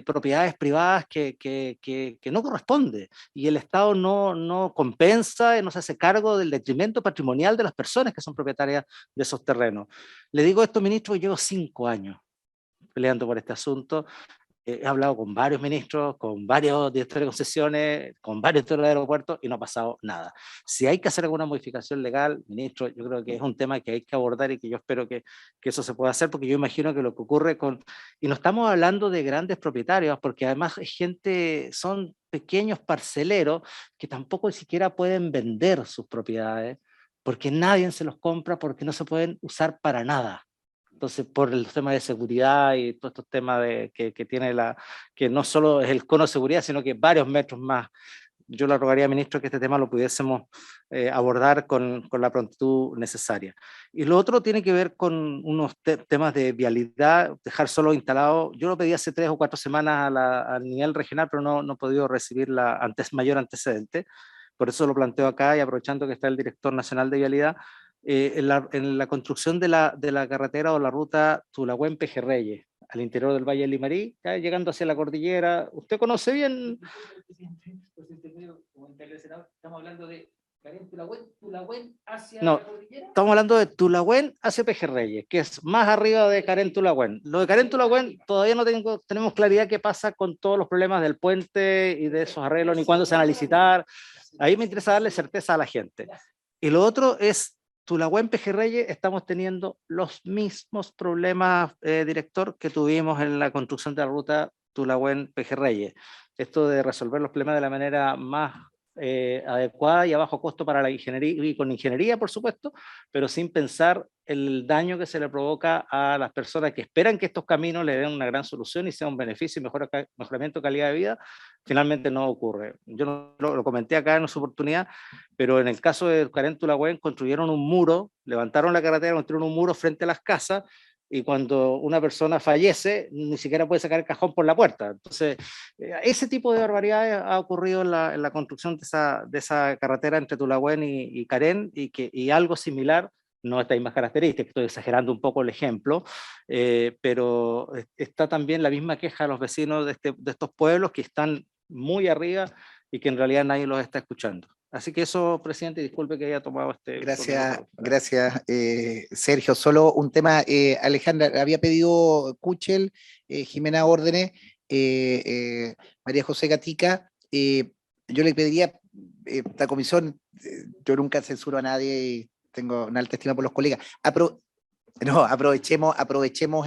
propiedades privadas que no corresponde. Y el Estado no compensa, no se hace cargo del detrimento patrimonial de las personas que son propietarias de esos terrenos. Le digo esto, ministro, que llevo 5 años peleando por este asunto. He hablado con varios ministros, con varios directores de concesiones, con varios directores de aeropuertos y no ha pasado nada. Si hay que hacer alguna modificación legal, ministro, yo creo que es un tema que hay que abordar y que yo espero que eso se pueda hacer, porque yo imagino que lo que ocurre con... Y no estamos hablando de grandes propietarios, porque además hay gente, son pequeños parceleros que tampoco ni siquiera pueden vender sus propiedades, porque nadie se los compra, porque no se pueden usar para nada. Entonces, por el tema de seguridad y todos estos temas que tiene que no solo es el cono de seguridad, sino que varios metros más. Yo le rogaría, ministro, que este tema lo pudiésemos abordar con la prontitud necesaria. Y lo otro tiene que ver con unos temas de vialidad, dejar solo instalado. Yo lo pedí hace 3 o 4 semanas a nivel regional, pero no he podido recibir mayor antecedente. Por eso lo planteo acá y aprovechando que está el director nacional de vialidad, en la construcción de la carretera o la ruta Tulagüen-Pejerreyes, al interior del Valle del Limarí, ya llegando hacia la cordillera. Usted conoce bien. Estamos hablando de Tulagüen hacia la cordillera. Estamos hablando de Tulagüen hacia Pejerreyes, que es más arriba de Carén Tulagüen. Lo de Carén Tulagüen todavía no tenemos claridad qué pasa con todos los problemas del puente y de esos arreglos, ni cuándo se van a licitar. Ahí me interesa darle certeza a la gente. Y lo otro es Tulagüen-Pejerreyes, estamos teniendo los mismos problemas, director, que tuvimos en la construcción de la ruta Tulagüen-Pejerreyes. Esto de resolver los problemas de la manera más adecuada y a bajo costo para la ingeniería, y con ingeniería, por supuesto, pero sin pensar el daño que se le provoca a las personas que esperan que estos caminos le den una gran solución y sea un beneficio y mejoramiento de calidad de vida. Finalmente no ocurre. Yo no, lo comenté acá en su oportunidad, pero en el caso de Carén Tulagüen construyeron un muro, levantaron la carretera, construyeron un muro frente a las casas, y cuando una persona fallece, ni siquiera puede sacar el cajón por la puerta. Entonces, ese tipo de barbaridades ha ocurrido en la construcción de esa carretera entre Tulagüen y Carén, y algo similar, no estas mismas características, estoy exagerando un poco el ejemplo, pero está también la misma queja de los vecinos de estos pueblos que están muy arriba y que en realidad nadie los está escuchando. Así que eso, presidente, disculpe que haya tomado Gracias, Sergio. Solo un tema, Alejandra, había pedido Kuchel, Jimena Órdenes, María José Gatica. Yo le pediría, la comisión, yo nunca censuro a nadie y tengo una alta estima por los colegas. Aprovechemos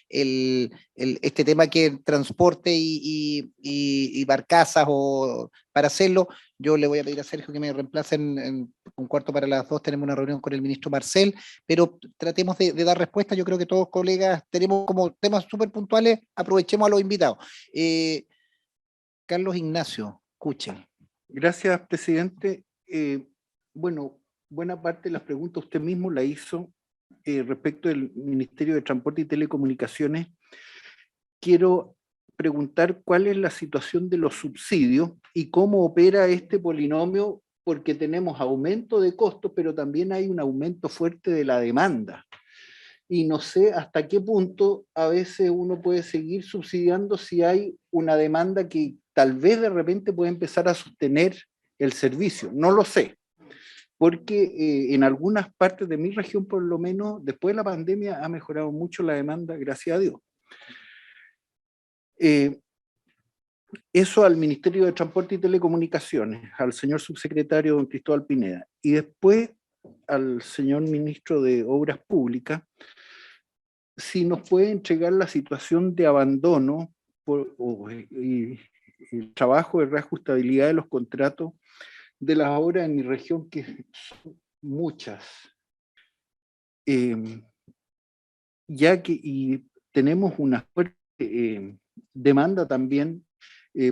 este tema que es transporte y barcazas para hacerlo. Yo le voy a pedir a Sergio que me reemplace en 1:45. Tenemos una reunión con el ministro Marcel, pero tratemos de dar respuesta. Yo creo que todos colegas tenemos como temas súper puntuales. Aprovechemos a los invitados. Carlos Ignacio, escuchen. Gracias, presidente. Bueno, buena parte de las preguntas usted mismo la hizo. Respecto del Ministerio de Transporte y Telecomunicaciones, quiero preguntar cuál es la situación de los subsidios y cómo opera este polinomio, porque tenemos aumento de costos, pero también hay un aumento fuerte de la demanda. Y no sé hasta qué punto a veces uno puede seguir subsidiando si hay una demanda que tal vez de repente puede empezar a sostener el servicio. No lo sé. Porque en algunas partes de mi región, por lo menos, después de la pandemia, ha mejorado mucho la demanda, gracias a Dios. Eso al Ministerio de Transporte y Telecomunicaciones, al señor subsecretario don Cristóbal Pineda, y después al señor ministro de Obras Públicas, si nos puede entregar la situación de abandono y el trabajo de reajustabilidad de los contratos de las obras en mi región, que son muchas. ya que y tenemos una fuerte demanda también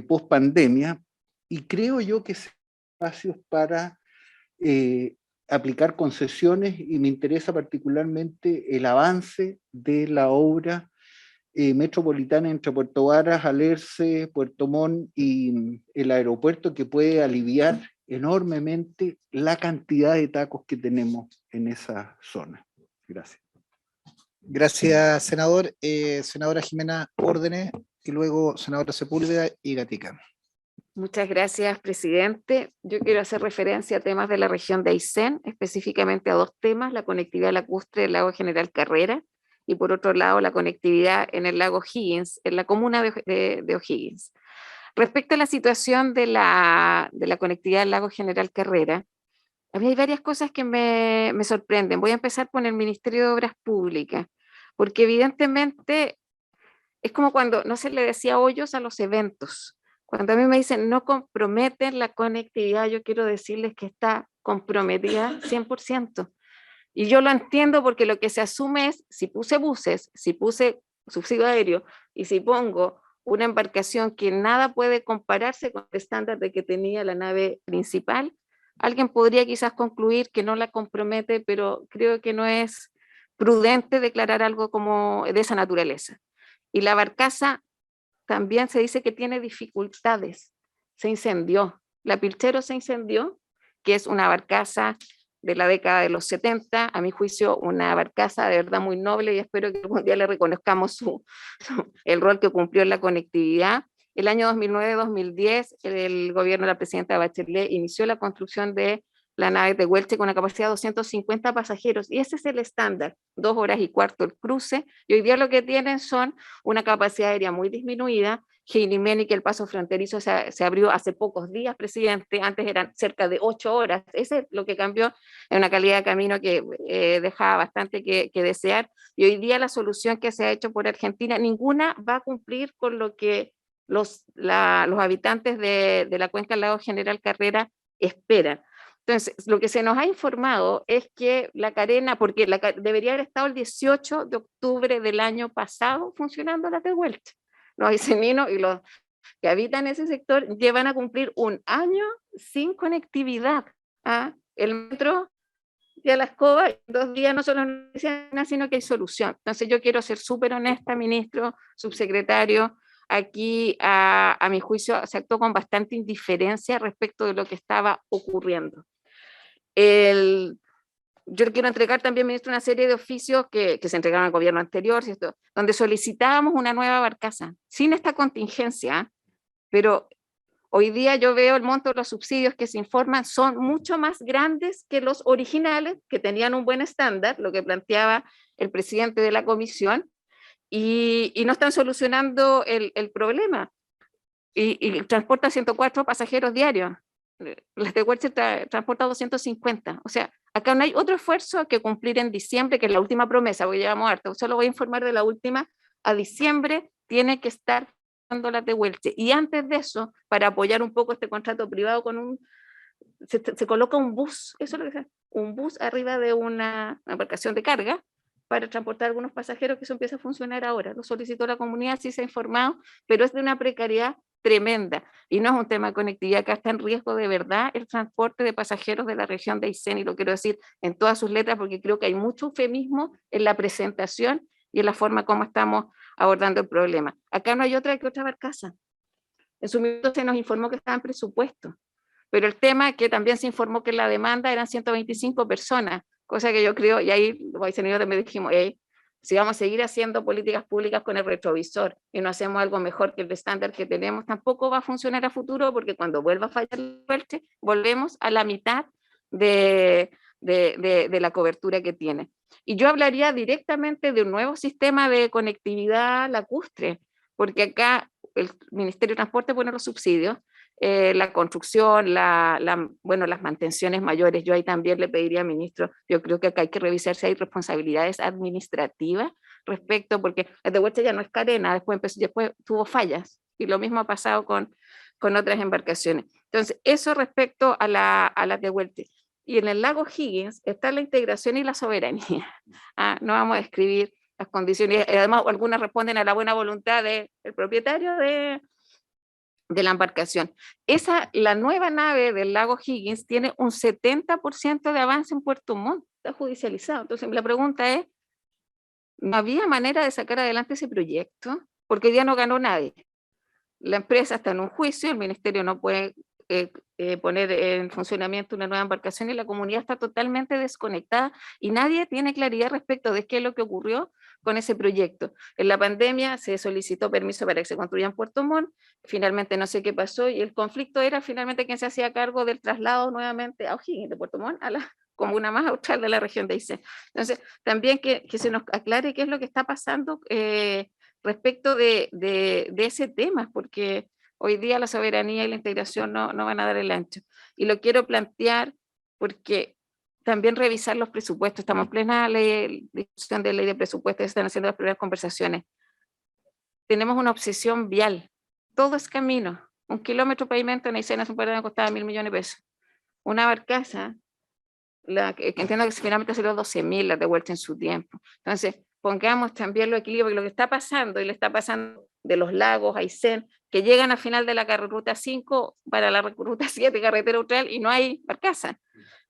post pandemia, y creo yo que se espacios para aplicar concesiones, y me interesa particularmente el avance de la obra metropolitana entre Puerto Varas, Alerce, Puerto Montt y el aeropuerto, que puede aliviar enormemente la cantidad de tacos que tenemos en esa zona. Gracias. Gracias, senador. Senadora Jimena Órdenes, y luego senadora Sepúlveda y Gatica. Muchas gracias, presidente. Yo quiero hacer referencia a temas de la región de Aysén, específicamente a dos temas: la conectividad lacustre del lago General Carrera, y por otro lado la conectividad en el lago Higgins, en la comuna de O'Higgins. Respecto a la situación de la conectividad del lago General Carrera, a mí hay varias cosas que me sorprenden. Voy a empezar con el Ministerio de Obras Públicas, porque evidentemente es como cuando no se le decía hoyos a los eventos. Cuando a mí me dicen no comprometen la conectividad, yo quiero decirles que está comprometida 100%. Y yo lo entiendo, porque lo que se asume es, si puse buses, si puse subsidio aéreo y si pongo una embarcación que nada puede compararse con el estándar de que tenía la nave principal, alguien podría quizás concluir que no la compromete, pero creo que no es prudente declarar algo como de esa naturaleza. Y la barcaza también se dice que tiene dificultades. Se incendió. La Pilchero se incendió, que es una barcaza de la década de los 70, a mi juicio una barcaza de verdad muy noble, y espero que algún día le reconozcamos el rol que cumplió en la conectividad. El año 2009-2010, el gobierno de la presidenta Bachelet inició la construcción de la nave de Huelche con una capacidad de 250 pasajeros, y ese es el estándar, 2 horas y cuarto el cruce, y hoy día lo que tienen son una capacidad aérea muy disminuida. Geilimeni, que el paso fronterizo se abrió hace pocos días, presidente, antes eran cerca de 8 horas, ese es lo que cambió, en una calidad de camino que dejaba bastante que desear, y hoy día la solución que se ha hecho por Argentina, ninguna va a cumplir con lo que los habitantes de la cuenca del lago General Carrera esperan. Entonces, lo que se nos ha informado es que la carena, porque debería haber estado el 18 de octubre del año pasado funcionando la de Huelche. Los ayseninos y los que habitan ese sector llevan a cumplir 1 año sin conectividad. El metro y a la escoba, en 2 días no solo no dicen nada, sino que hay solución. Entonces yo quiero ser súper honesta, ministro, subsecretario. Aquí, a mi juicio, se actuó con bastante indiferencia respecto de lo que estaba ocurriendo. Yo le quiero entregar también, ministro, una serie de oficios que se entregaron al gobierno anterior, ¿cierto?, donde solicitábamos una nueva barcaza, sin esta contingencia, pero hoy día yo veo el monto de los subsidios que se informan son mucho más grandes que los originales, que tenían un buen estándar, lo que planteaba el presidente de la comisión, y no están solucionando el problema. Y transporta 104 pasajeros diarios. Las de Huelche transporta 250. O sea, acá no hay otro esfuerzo que cumplir en diciembre, que es la última promesa, porque llevamos harto. Solo voy a informar de la última. A diciembre tiene que estar dando las de Huelche. Y antes de eso, para apoyar un poco este contrato privado, se coloca un bus, eso es lo que un bus arriba de una embarcación de carga, para transportar algunos pasajeros, que eso empieza a funcionar ahora. Lo solicitó la comunidad, sí se ha informado, pero es de una precariedad tremenda, y no es un tema de conectividad. Acá está en riesgo de verdad el transporte de pasajeros de la región de Aysén, y lo quiero decir en todas sus letras, porque creo que hay mucho eufemismo en la presentación y en la forma como estamos abordando el problema. Acá no hay otra que otra barcaza. En su momento se nos informó que estaba en presupuesto, pero el tema es que también se informó que la demanda eran 125 personas, cosa que yo creo, y ahí los ayseninos también dijimos, si vamos a seguir haciendo políticas públicas con el retrovisor y no hacemos algo mejor que el estándar que tenemos, tampoco va a funcionar a futuro, porque cuando vuelva a fallar el Huelche, volvemos a la mitad de la cobertura que tiene. Y yo hablaría directamente de un nuevo sistema de conectividad lacustre, porque acá el Ministerio de Transporte pone los subsidios, la construcción, bueno, las mantenciones mayores. Yo ahí también le pediría al ministro, yo creo que acá hay que revisar si hay responsabilidades administrativas respecto, porque el de Huelche ya no es carena, después tuvo fallas, y lo mismo ha pasado con otras embarcaciones. Entonces, eso respecto a la de Huelche. y en el lago Higgins está la integración y la soberanía. No vamos a describir las condiciones, además algunas responden a la buena voluntad del propietario de la embarcación. La nueva nave del lago Higgins tiene un 70% de avance en Puerto Montt, está judicializado. Entonces la pregunta es, ¿no había manera de sacar adelante ese proyecto? Porque hoy día no ganó nadie. La empresa está en un juicio, el ministerio no puede poner en funcionamiento una nueva embarcación y la comunidad está totalmente desconectada y nadie tiene claridad respecto de qué es lo que ocurrió con ese proyecto. En la pandemia se solicitó permiso para que se construya en Puerto Montt, finalmente no sé qué pasó y el conflicto era finalmente quién se hacía cargo del traslado nuevamente a O'Higgins, de Puerto Montt a la comuna más austral de la región de Aysén. Entonces, también que se nos aclare qué es lo que está pasando respecto de ese tema, porque hoy día la soberanía y la integración no van a dar el ancho. Y lo quiero plantear porque también revisar los presupuestos. Estamos en plena discusión de ley de presupuestos, están haciendo las primeras conversaciones. Tenemos una obsesión vial. Todo es camino. 1 kilómetro de pavimento en Aysén hace un par de años costaba 1.000 millones de pesos. Una barcaza, que entiendo que finalmente salió 12.000 la de vuelta en su tiempo. Entonces, pongamos también lo equilibrio, porque lo que está pasando, y le está pasando de los lagos a Aysén, que llegan al final de la ruta 5 para la ruta 7, carretera austral, y no hay barcaza.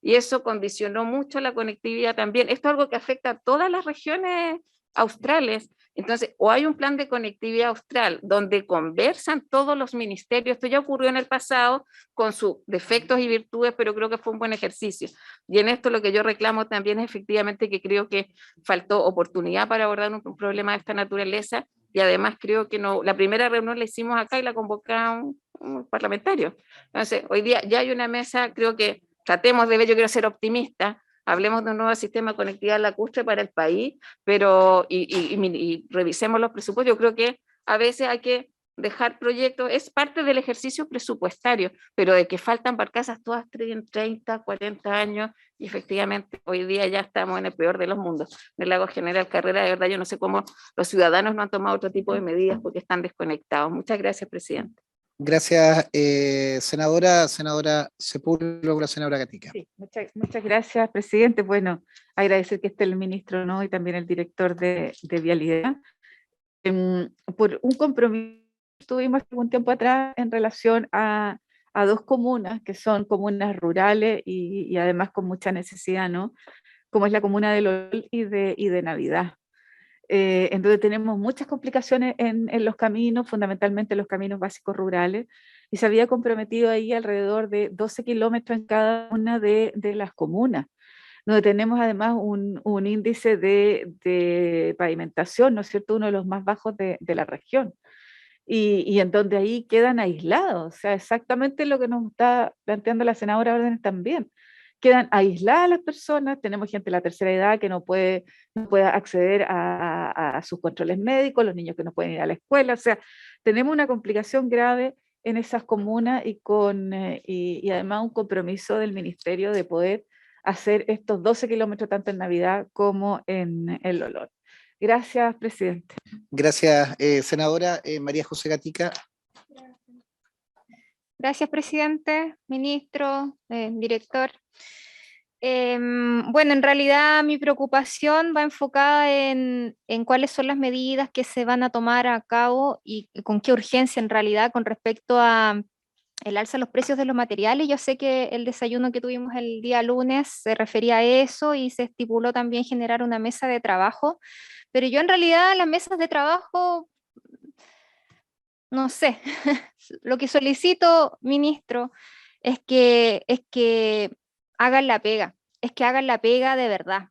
Y eso condicionó mucho la conectividad también. Esto es algo que afecta a todas las regiones australes. Entonces, o hay un plan de conectividad austral donde conversan todos los ministerios, esto ya ocurrió en el pasado con sus defectos y virtudes, pero creo que fue un buen ejercicio. Y en esto lo que yo reclamo también es efectivamente que creo que faltó oportunidad para abordar un problema de esta naturaleza y además creo que no, la primera reunión la hicimos acá y la convocaron un parlamentario. Entonces, hoy día ya hay una mesa, creo que tratemos de ver, yo quiero ser optimista, hablemos de un nuevo sistema de conectividad lacustre para el país, pero y revisemos los presupuestos. Yo creo que a veces hay que dejar proyectos, es parte del ejercicio presupuestario, pero de que faltan barcazas todas 30, 40 años, y efectivamente hoy día ya estamos en el peor de los mundos. En el lago General Carrera, de verdad yo no sé cómo los ciudadanos no han tomado otro tipo de medidas porque están desconectados. Muchas gracias, presidente. Gracias, senadora Sepúlveda, senadora Gatica. Sí, muchas gracias, presidente. Bueno, agradecer que esté el ministro, ¿no? Y también el director de Vialidad. Por un compromiso que tuvimos un tiempo atrás en relación a 2 comunas, que son comunas rurales y además con mucha necesidad, ¿no? Como es la comuna de Lol y de Navidad. Entonces tenemos muchas complicaciones en los caminos, fundamentalmente los caminos básicos rurales, y se había comprometido ahí alrededor de 12 kilómetros en cada una de las comunas, donde tenemos además un índice de pavimentación, ¿no es cierto?, uno de los más bajos de la región, y en donde ahí quedan aislados, o sea, exactamente lo que nos está planteando la senadora Órdenes también. Quedan aisladas las personas, tenemos gente de la tercera edad que no puede acceder a sus controles médicos, los niños que no pueden ir a la escuela, o sea, tenemos una complicación grave en esas comunas y además un compromiso del ministerio de poder hacer estos 12 kilómetros tanto en Navidad como en el Lolón. Gracias, presidente. Gracias, senadora María José Gatica. Gracias, presidente, ministro, director. Bueno, en realidad mi preocupación va enfocada en cuáles son las medidas que se van a tomar a cabo y con qué urgencia en realidad con respecto a el alza de los precios de los materiales. Yo sé que el desayuno que tuvimos el día lunes se refería a eso y se estipuló también generar una mesa de trabajo, pero yo en realidad las mesas de trabajo, no sé, lo que solicito, ministro, es que hagan la pega, es que hagan la pega de verdad.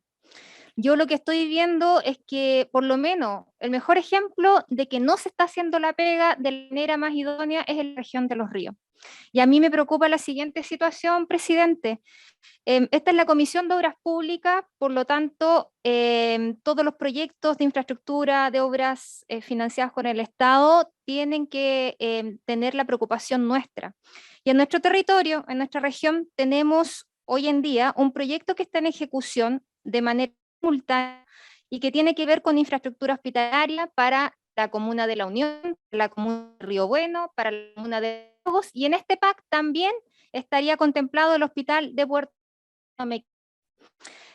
Yo lo que estoy viendo es que, por lo menos, el mejor ejemplo de que no se está haciendo la pega de la manera más idónea es en la región de Los Ríos. Y a mí me preocupa la siguiente situación, presidente. Esta es la Comisión de Obras Públicas, por lo tanto, todos los proyectos de infraestructura, de obras financiadas con el Estado, tienen que tener la preocupación nuestra. Y en nuestro territorio, en nuestra región, tenemos hoy en día un proyecto que está en ejecución de manera simultánea y que tiene que ver con infraestructura hospitalaria para la comuna de La Unión, la comuna de Río Bueno, para la comuna de Lagos, y en este PAC también estaría contemplado el hospital de Puerto.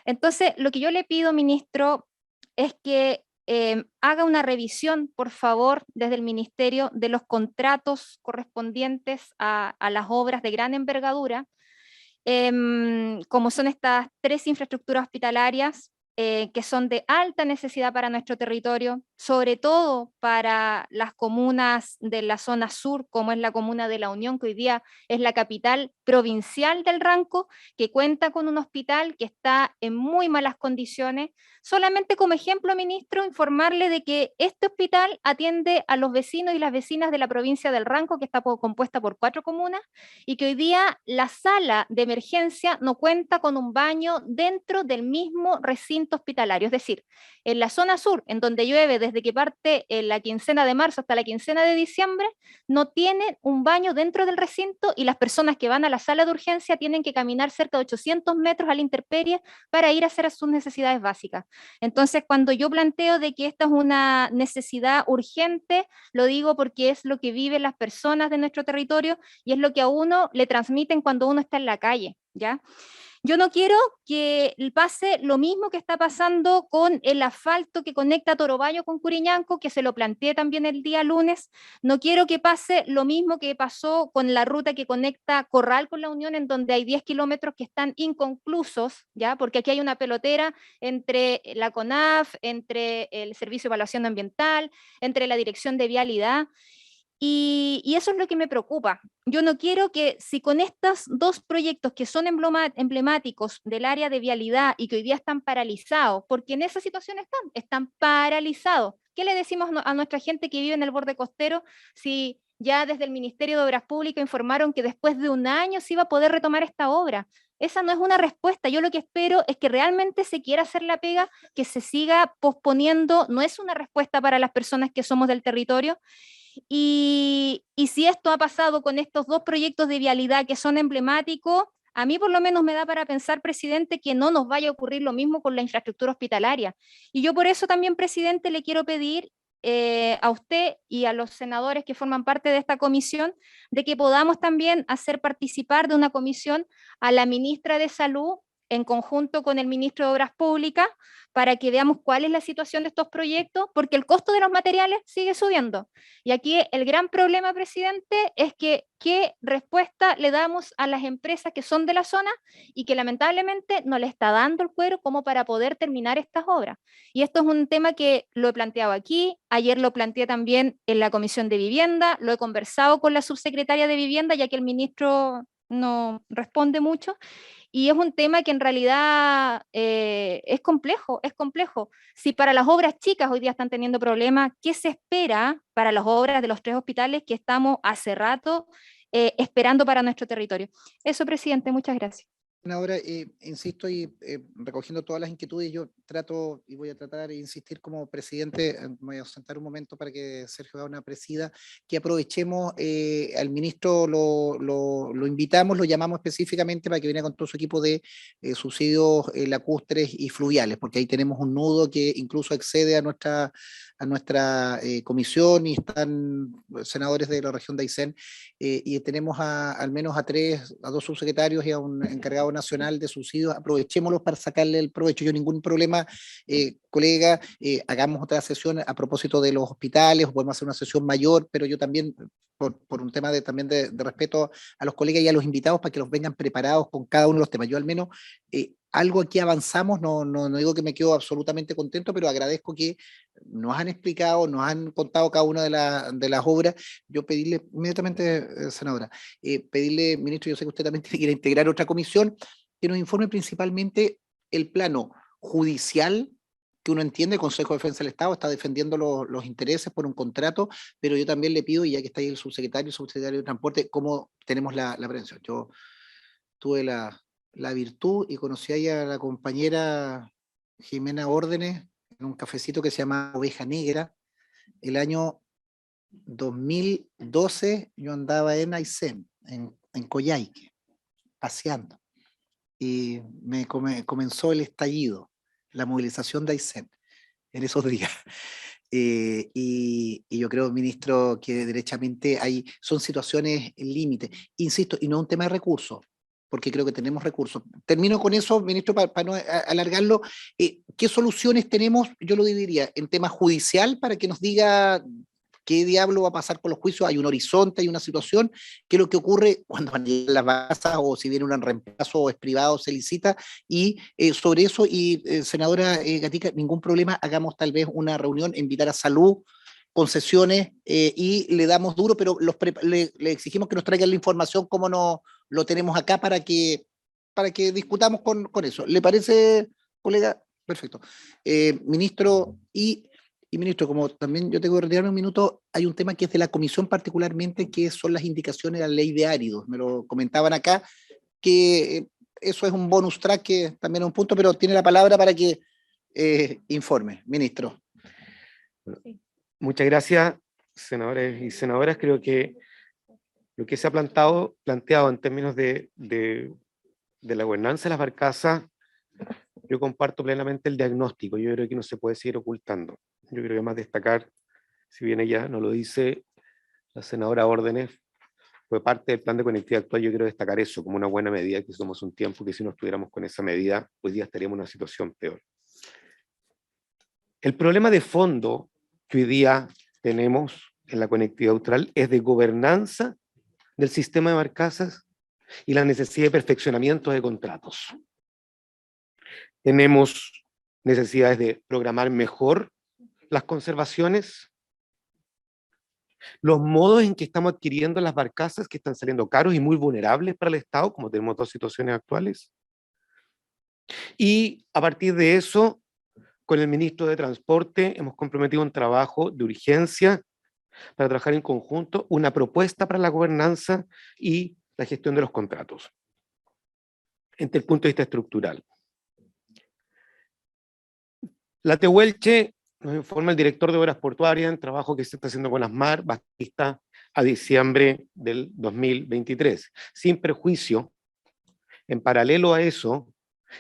Entonces, lo que yo le pido, ministro, es que haga una revisión, por favor, desde el Ministerio, de los contratos correspondientes a las obras de gran envergadura, como son estas 3 infraestructuras hospitalarias que son de alta necesidad para nuestro territorio, sobre todo para las comunas de la zona sur, como es la comuna de La Unión, que hoy día es la capital provincial del Ranco, que cuenta con un hospital que está en muy malas condiciones. Solamente como ejemplo, ministro, informarle de que este hospital atiende a los vecinos y las vecinas de la provincia del Ranco, que está compuesta por 4 comunas, y que hoy día la sala de emergencia no cuenta con un baño dentro del mismo recinto hospitalario. Es decir, en la zona sur, en donde llueve desde que parte la quincena de marzo hasta la quincena de diciembre, no tienen un baño dentro del recinto y las personas que van a la sala de urgencia tienen que caminar cerca de 800 metros a la intemperie para ir a hacer sus necesidades básicas. Entonces, cuando yo planteo de que esta es una necesidad urgente, lo digo porque es lo que viven las personas de nuestro territorio y es lo que a uno le transmiten cuando uno está en la calle, ¿ya? Yo no quiero que pase lo mismo que está pasando con el asfalto que conecta Torobaño con Curiñanco, que se lo planteé también el día lunes. No quiero que pase lo mismo que pasó con la ruta que conecta Corral con La Unión, en donde hay 10 kilómetros que están inconclusos, ¿ya? Porque aquí hay una pelotera entre la CONAF, entre el Servicio de Evaluación Ambiental, entre la Dirección de Vialidad. Y eso es lo que me preocupa. Yo no quiero que si con estos 2 proyectos que son emblemáticos del área de vialidad y que hoy día están paralizados, porque en esa situación están paralizados. ¿Qué le decimos a nuestra gente que vive en el borde costero si ya desde el Ministerio de Obras Públicas informaron que después de 1 año se iba a poder retomar esta obra? Esa no es una respuesta. Yo lo que espero es que realmente se quiera hacer la pega, que se siga posponiendo. No es una respuesta para las personas que somos del territorio. Y si esto ha pasado con estos 2 proyectos de vialidad que son emblemáticos, a mí por lo menos me da para pensar, presidente, que no nos vaya a ocurrir lo mismo con la infraestructura hospitalaria. Y yo por eso también, presidente, le quiero pedir a usted y a los senadores que forman parte de esta comisión, de que podamos también hacer participar de una comisión a la ministra de Salud en conjunto con el ministro de Obras Públicas, para que veamos cuál es la situación de estos proyectos, porque el costo de los materiales sigue subiendo. Y aquí el gran problema, presidente, es que qué respuesta le damos a las empresas que son de la zona y que lamentablemente no le está dando el cuero como para poder terminar estas obras. Y esto es un tema que lo he planteado aquí, ayer lo planteé también en la Comisión de Vivienda, lo he conversado con la subsecretaria de Vivienda, ya que el ministro no responde mucho, y es un tema que en realidad es complejo, es complejo. Si para las obras chicas hoy día están teniendo problemas, ¿qué se espera para las obras de los 3 hospitales que estamos hace rato esperando para nuestro territorio? Eso, presidente, muchas gracias. Ahora, insisto y recogiendo todas las inquietudes, yo trato y voy a tratar de insistir como presidente, me voy a sentar un momento para que Sergio Gaona presida, que aprovechemos al ministro, lo invitamos, lo llamamos específicamente para que venga con todo su equipo de subsidios lacustres y fluviales, porque ahí tenemos un nudo que incluso excede a nuestra comisión y están senadores de la región de Aysén, y tenemos al menos a 2 subsecretarios y a un encargado nacional de subsidios. Aprovechémoslos para sacarle el provecho. Yo ningún problema, colega, hagamos otra sesión a propósito de los hospitales, o podemos hacer una sesión mayor, pero yo también, por un tema también de respeto a los colegas y a los invitados, para que los vengan preparados con cada uno de los temas. Yo al menos algo aquí avanzamos, no digo que me quedo absolutamente contento, pero agradezco que nos han explicado, nos han contado cada una de las obras. Yo pedirle inmediatamente, senadora, pedirle, ministro, yo sé que usted también tiene que ir a integrar otra comisión, que nos informe principalmente el plano judicial, que uno entiende, el Consejo de Defensa del Estado está defendiendo los intereses por un contrato, pero yo también le pido, y ya que está ahí el subsecretario de Transporte, cómo tenemos la prevención. Yo tuve la virtud y conocí ahí a la compañera Jimena Órdenes en un cafecito que se llama Oveja Negra. El año 2012 yo andaba en Aysén, en Coyhaique, paseando, y me comenzó el estallido, la movilización de Aysén en esos días. Y yo creo, ministro, que derechamente son situaciones límite. Insisto, y no es un tema de recursos. porque creo que tenemos recursos. Termino con eso, ministro, para no alargarlo. ¿Qué soluciones tenemos? Yo lo dividiría en tema judicial, para que nos diga qué diablo va a pasar con los juicios. Hay un horizonte, hay una situación. ¿Qué es lo que ocurre cuando van a llegar las bases, o si viene un reemplazo o es privado, se licita? Y sobre eso, senadora Gatica, ningún problema, hagamos tal vez una reunión, invitar a Salud, concesiones, y le damos duro, pero le exigimos que nos traigan la información como no lo tenemos acá, para que discutamos con eso. ¿Le parece, colega? Perfecto. Ministro, y ministro, como también yo tengo que retirarme un minuto, hay un tema que es de la comisión particularmente, que son las indicaciones de la ley de áridos. Me lo comentaban acá, que eso es un bonus track, que también es un punto, pero tiene la palabra para que informe, ministro. Muchas gracias, senadores y senadoras. Creo que lo que se ha planteado en términos de la gobernanza de las barcazas, yo comparto plenamente el diagnóstico. Yo creo que no se puede seguir ocultando. Yo creo que más destacar, si bien ella no lo dice, la senadora Órdenes fue parte del plan de conectividad actual. Yo quiero destacar eso como una buena medida, que somos un tiempo que si no estuviéramos con esa medida, hoy día estaríamos en una situación peor. El problema de fondo que hoy día tenemos en la conectividad austral es de gobernanza del sistema de barcazas y la necesidad de perfeccionamiento de contratos. Tenemos necesidades de programar mejor las conservaciones, los modos en que estamos adquiriendo las barcazas, que están saliendo caros y muy vulnerables para el Estado, como tenemos dos situaciones actuales. Y a partir de eso, con el ministro de Transporte hemos comprometido un trabajo de urgencia para trabajar en conjunto una propuesta para la gobernanza y la gestión de los contratos, desde el punto de vista estructural. La Tehuelche, nos informa el director de Obras Portuarias, en trabajo que se está haciendo con ASMAR, va a diciembre del 2023. Sin perjuicio, en paralelo a eso,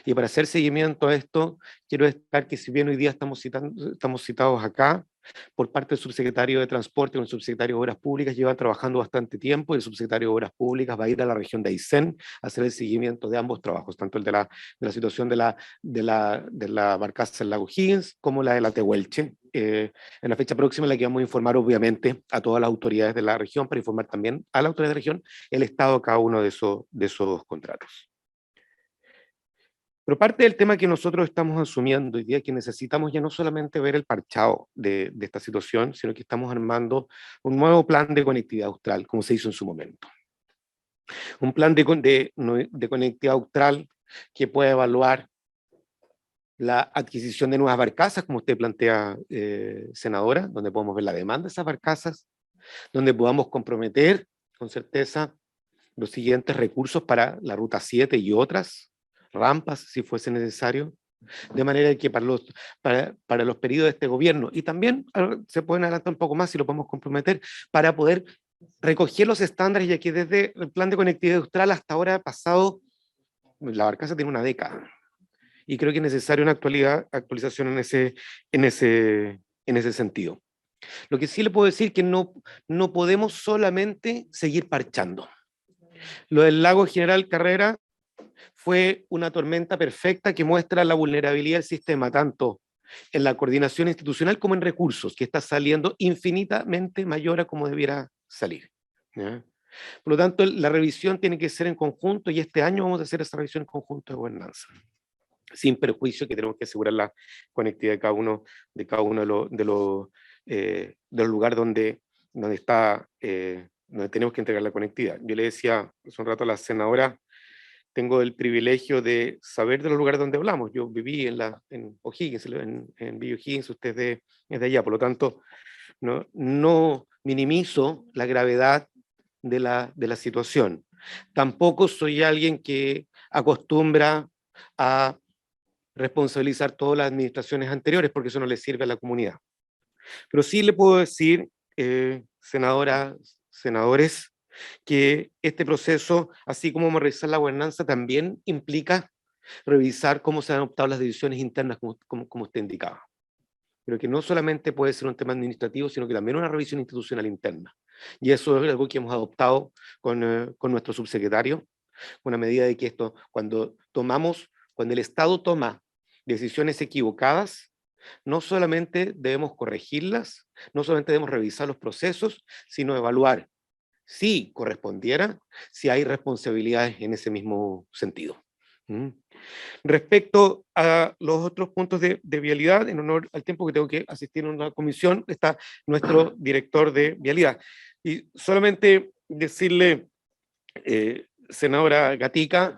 y para hacer seguimiento a esto, quiero destacar que si bien hoy día estamos citados acá, por parte del subsecretario de Transporte con el subsecretario de Obras Públicas, lleva trabajando bastante tiempo, y el subsecretario de Obras Públicas va a ir a la región de Aysén a hacer el seguimiento de ambos trabajos, tanto el de la situación de la barcaza del lago Higgins, como la de la Tehuelche, en la fecha próxima, en la que vamos a informar obviamente a todas las autoridades de la región, para informar también a la autoridad de la región el estado de cada uno de esos contratos. Pero parte del tema que nosotros estamos asumiendo hoy día es que necesitamos ya no solamente ver el parchado de esta situación, sino que estamos armando un nuevo plan de conectividad austral, como se hizo en su momento. Un plan de conectividad austral que pueda evaluar la adquisición de nuevas barcazas, como usted plantea, senadora, donde podemos ver la demanda de esas barcazas, donde podamos comprometer con certeza los siguientes recursos para la Ruta 7 y otras rampas, si fuese necesario, de manera que para los periodos de este gobierno, y también se pueden adelantar un poco más si lo podemos comprometer, para poder recoger los estándares, ya que desde el plan de conectividad austral hasta ahora ha pasado, la barcaza tiene una década, y creo que es necesaria una actualización en ese sentido. Lo que sí le puedo decir es que no podemos solamente seguir parchando. Lo del lago General Carrera fue una tormenta perfecta que muestra la vulnerabilidad del sistema, tanto en la coordinación institucional como en recursos, que está saliendo infinitamente mayor a como debiera salir, ¿ya? Por lo tanto, la revisión tiene que ser en conjunto, y este año vamos a hacer esa revisión en conjunto de gobernanza, sin perjuicio que tenemos que asegurar la conectividad de cada uno de los lugares donde tenemos que entregar la conectividad. Yo le decía hace un rato a la senadora, tengo el privilegio de saber de los lugares donde hablamos. Yo viví en O'Higgins, en Villa O'Higgins, usted es de allá, por lo tanto, no minimizo la gravedad de la situación. Tampoco soy alguien que acostumbra a responsabilizar todas las administraciones anteriores, porque eso no le sirve a la comunidad. Pero sí le puedo decir, senadoras, senadores, que este proceso, así como revisar la gobernanza, también implica revisar cómo se han adoptado las decisiones internas, como usted indicaba. Pero que no solamente puede ser un tema administrativo, sino que también una revisión institucional interna. Y eso es algo que hemos adoptado con nuestro subsecretario, una medida de que esto, cuando el Estado toma decisiones equivocadas, no solamente debemos corregirlas, no solamente debemos revisar los procesos, sino evaluar si correspondiera, si hay responsabilidades en ese mismo sentido. Respecto a los otros puntos de vialidad, en honor al tiempo que tengo que asistir a una comisión, está nuestro director de vialidad. Y solamente decirle, senadora Gatica,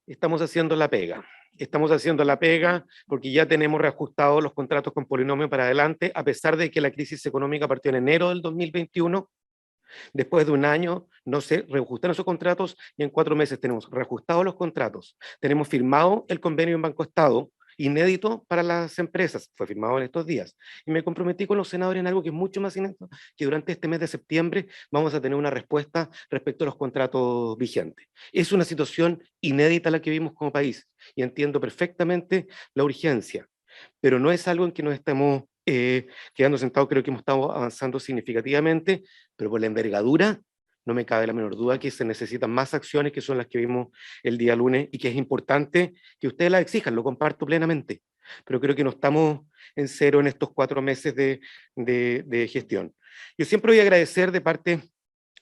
estamos haciendo la pega. Estamos haciendo la pega porque ya tenemos reajustados los contratos con polinomio para adelante, a pesar de que la crisis económica partió en enero del 2021. Después de un año no se reajustaron esos contratos y en 4 meses tenemos reajustados los contratos. Tenemos firmado el convenio en Banco Estado, inédito para las empresas, fue firmado en estos días. Y me comprometí con los senadores en algo que es mucho más inédito, que durante este mes de septiembre vamos a tener una respuesta respecto a los contratos vigentes. Es una situación inédita la que vimos como país y entiendo perfectamente la urgencia, pero no es algo en que nos estemos quedando sentados. Creo que hemos estado avanzando significativamente, pero por la envergadura no me cabe la menor duda que se necesitan más acciones, que son las que vimos el día lunes, y que es importante que ustedes las exijan, lo comparto plenamente, pero creo que no estamos en cero en estos 4 meses de gestión. Yo siempre voy a agradecer de parte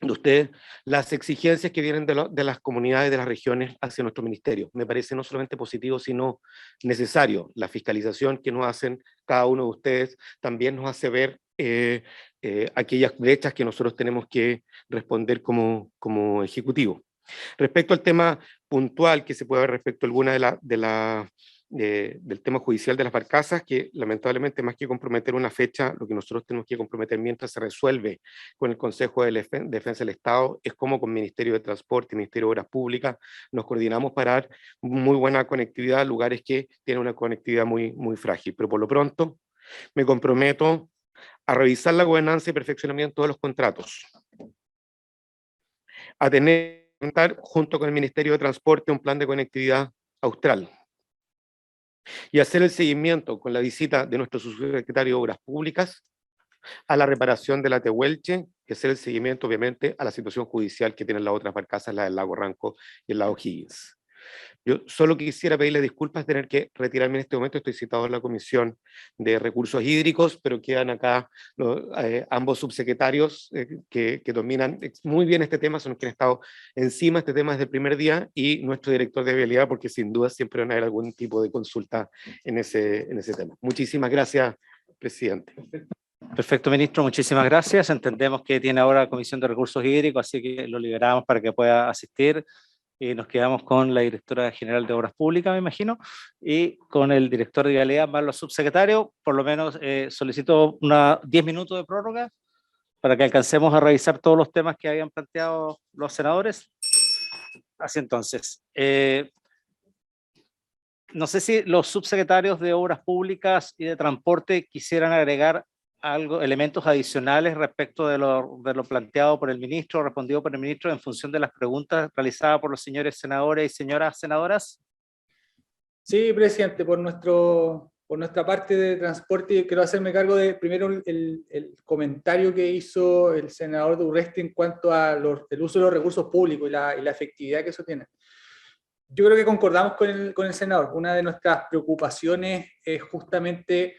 de ustedes las exigencias que vienen de las comunidades, de las regiones hacia nuestro ministerio. Me parece no solamente positivo, sino necesario. La fiscalización que nos hacen cada uno de ustedes también nos hace ver aquellas brechas que nosotros tenemos que responder como ejecutivo. Respecto al tema puntual que se puede ver respecto a alguna del tema judicial de las barcazas, que lamentablemente más que comprometer una fecha, lo que nosotros tenemos que comprometer mientras se resuelve con el Consejo de Defensa del Estado es cómo con Ministerio de Transporte y Ministerio de Obras Públicas nos coordinamos para dar muy buena conectividad a lugares que tienen una conectividad muy, muy frágil. Pero por lo pronto me comprometo a revisar la gobernanza y perfeccionamiento de los contratos, a tener junto con el Ministerio de Transporte un plan de conectividad austral, y hacer el seguimiento con la visita de nuestro subsecretario de Obras Públicas a la reparación de la Tehuelche, y hacer el seguimiento, obviamente, a la situación judicial que tienen las otras barcazas, la del lago Ranco y el lago Higgins. Yo solo quisiera pedirle disculpas de tener que retirarme en este momento. Estoy citado en la Comisión de Recursos Hídricos, pero quedan acá ambos subsecretarios que dominan muy bien este tema, son los que han estado encima de este tema desde el primer día, y nuestro director de vialidad, porque sin duda siempre van a haber algún tipo de consulta en ese tema. Muchísimas gracias, presidente. Perfecto, ministro, muchísimas gracias. Entendemos que tiene ahora la Comisión de Recursos Hídricos, así que lo liberamos para que pueda asistir. Y nos quedamos con la directora general de Obras Públicas, me imagino, y con el director de vialidad, más los subsecretarios. Por lo menos solicito 10 minutos de prórroga para que alcancemos a revisar todos los temas que habían planteado los senadores. Así entonces, no sé si los subsecretarios de Obras Públicas y de Transporte quisieran agregar elementos adicionales respecto de lo planteado por el ministro, respondido por el ministro, en función de las preguntas realizadas por los señores senadores y señoras senadoras. Sí, presidente, por nuestra parte de transporte, quiero hacerme cargo de primero el comentario que hizo el senador Durresti en cuanto a el uso de los recursos públicos y la efectividad que eso tiene. Yo creo que concordamos con el senador. Una de nuestras preocupaciones es justamente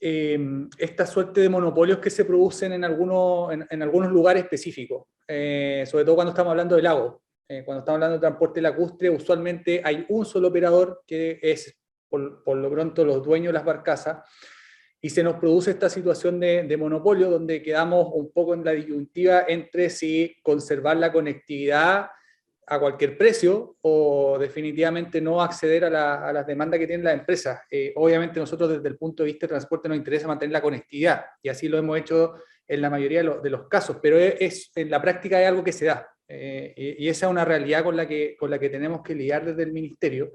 esta suerte de monopolios que se producen en algunos lugares específicos, sobre todo cuando estamos hablando del lago. Cuando estamos hablando de transporte lacustre, usualmente hay un solo operador que es, por lo pronto, los dueños de las barcazas, y se nos produce esta situación de monopolio, donde quedamos un poco en la disyuntiva entre si conservar la conectividad a cualquier precio o definitivamente no acceder a las demandas que tienen las empresas. Obviamente nosotros desde el punto de vista de transporte nos interesa mantener la conectividad, y así lo hemos hecho en la mayoría de los casos, pero en la práctica es algo que se da, y esa es una realidad con la que tenemos que lidiar desde el ministerio.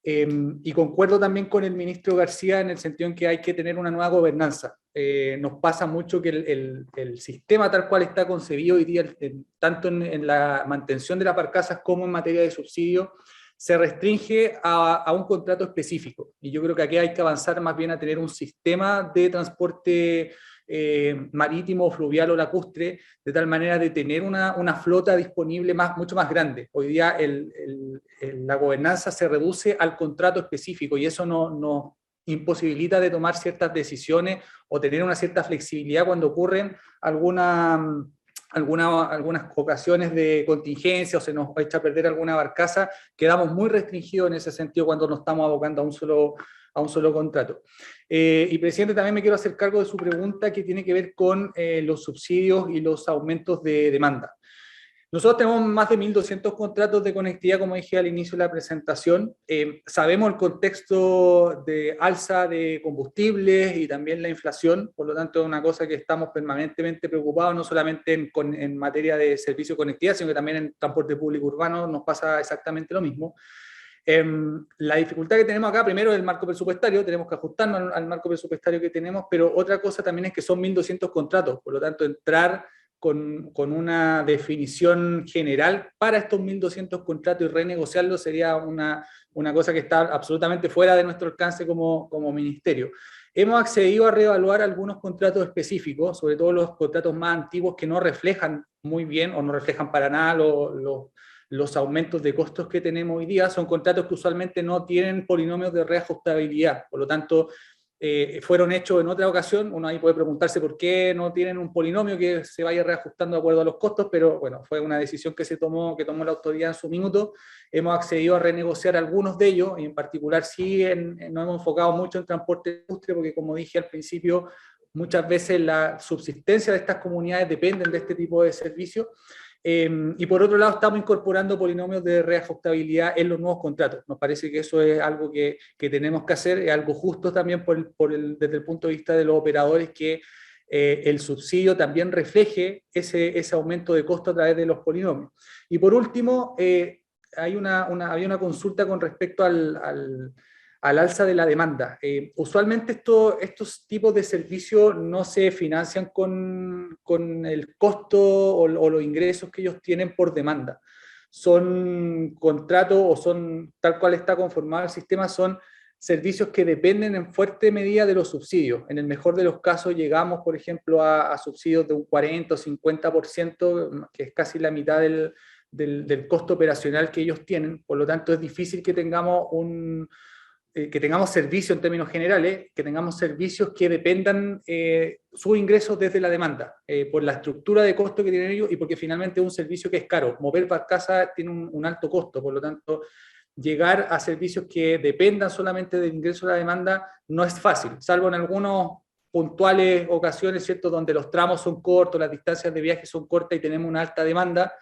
Y concuerdo también con el ministro García en el sentido en que hay que tener una nueva gobernanza. Nos pasa mucho que el sistema tal cual está concebido hoy día, tanto en la mantención de las barcazas como en materia de subsidio, se restringe a un contrato específico. Y yo creo que aquí hay que avanzar más bien a tener un sistema de transporte marítimo, fluvial o lacustre, de tal manera de tener una flota disponible mucho más grande. Hoy día la gobernanza se reduce al contrato específico y eso nos imposibilita de tomar ciertas decisiones o tener una cierta flexibilidad cuando ocurren algunas ocasiones de contingencia o se nos echa a perder alguna barcaza. Quedamos muy restringidos en ese sentido cuando nos estamos abocando a un solo contrato. Y presidente, también me quiero hacer cargo de su pregunta que tiene que ver con los subsidios y los aumentos de demanda. Nosotros tenemos más de 1.200 contratos de conectividad, como dije al inicio de la presentación. Sabemos el contexto de alza de combustibles y también la inflación, por lo tanto es una cosa que estamos permanentemente preocupados, no solamente en materia de servicio de conectividad, sino que también en transporte público urbano nos pasa exactamente lo mismo. La dificultad que tenemos acá, primero, es el marco presupuestario, tenemos que ajustarnos al marco presupuestario que tenemos, pero otra cosa también es que son 1.200 contratos, por lo tanto entrar con una definición general para estos 1.200 contratos y renegociarlos sería una cosa que está absolutamente fuera de nuestro alcance como ministerio. Hemos accedido a reevaluar algunos contratos específicos, sobre todo los contratos más antiguos que no reflejan muy bien o no reflejan para nada los aumentos de costos que tenemos hoy día. Son contratos que usualmente no tienen polinomios de reajustabilidad, por lo tanto fueron hechos en otra ocasión. Uno ahí puede preguntarse por qué no tienen un polinomio que se vaya reajustando de acuerdo a los costos, pero bueno, fue una decisión que tomó la autoridad en su minuto. Hemos accedido a renegociar algunos de ellos, y en particular sí nos hemos enfocado mucho en transporte industria, porque como dije al principio, muchas veces la subsistencia de estas comunidades dependen de este tipo de servicios. Y por otro lado, estamos incorporando polinomios de reajustabilidad en los nuevos contratos. Nos parece que eso es algo que tenemos que hacer, es algo justo también desde el punto de vista de los operadores, que el subsidio también refleje ese aumento de costo a través de los polinomios. Y por último, había una consulta con respecto al alza de la demanda. Usualmente estos tipos de servicios no se financian con el costo o los ingresos que ellos tienen por demanda. Son contratos o son, tal cual está conformado el sistema, son servicios que dependen en fuerte medida de los subsidios. En el mejor de los casos llegamos, por ejemplo, a subsidios de un 40 o 50%, que es casi la mitad del costo operacional que ellos tienen. Por lo tanto, es difícil que tengamos servicios en términos generales, que tengamos servicios que dependan sus ingresos desde la demanda, por la estructura de costo que tienen ellos y porque finalmente es un servicio que es caro. Mover barcaza tiene un alto costo, por lo tanto, llegar a servicios que dependan solamente del ingreso de la demanda no es fácil, salvo en algunas puntuales ocasiones, ¿cierto?, donde los tramos son cortos, las distancias de viaje son cortas y tenemos una alta demanda.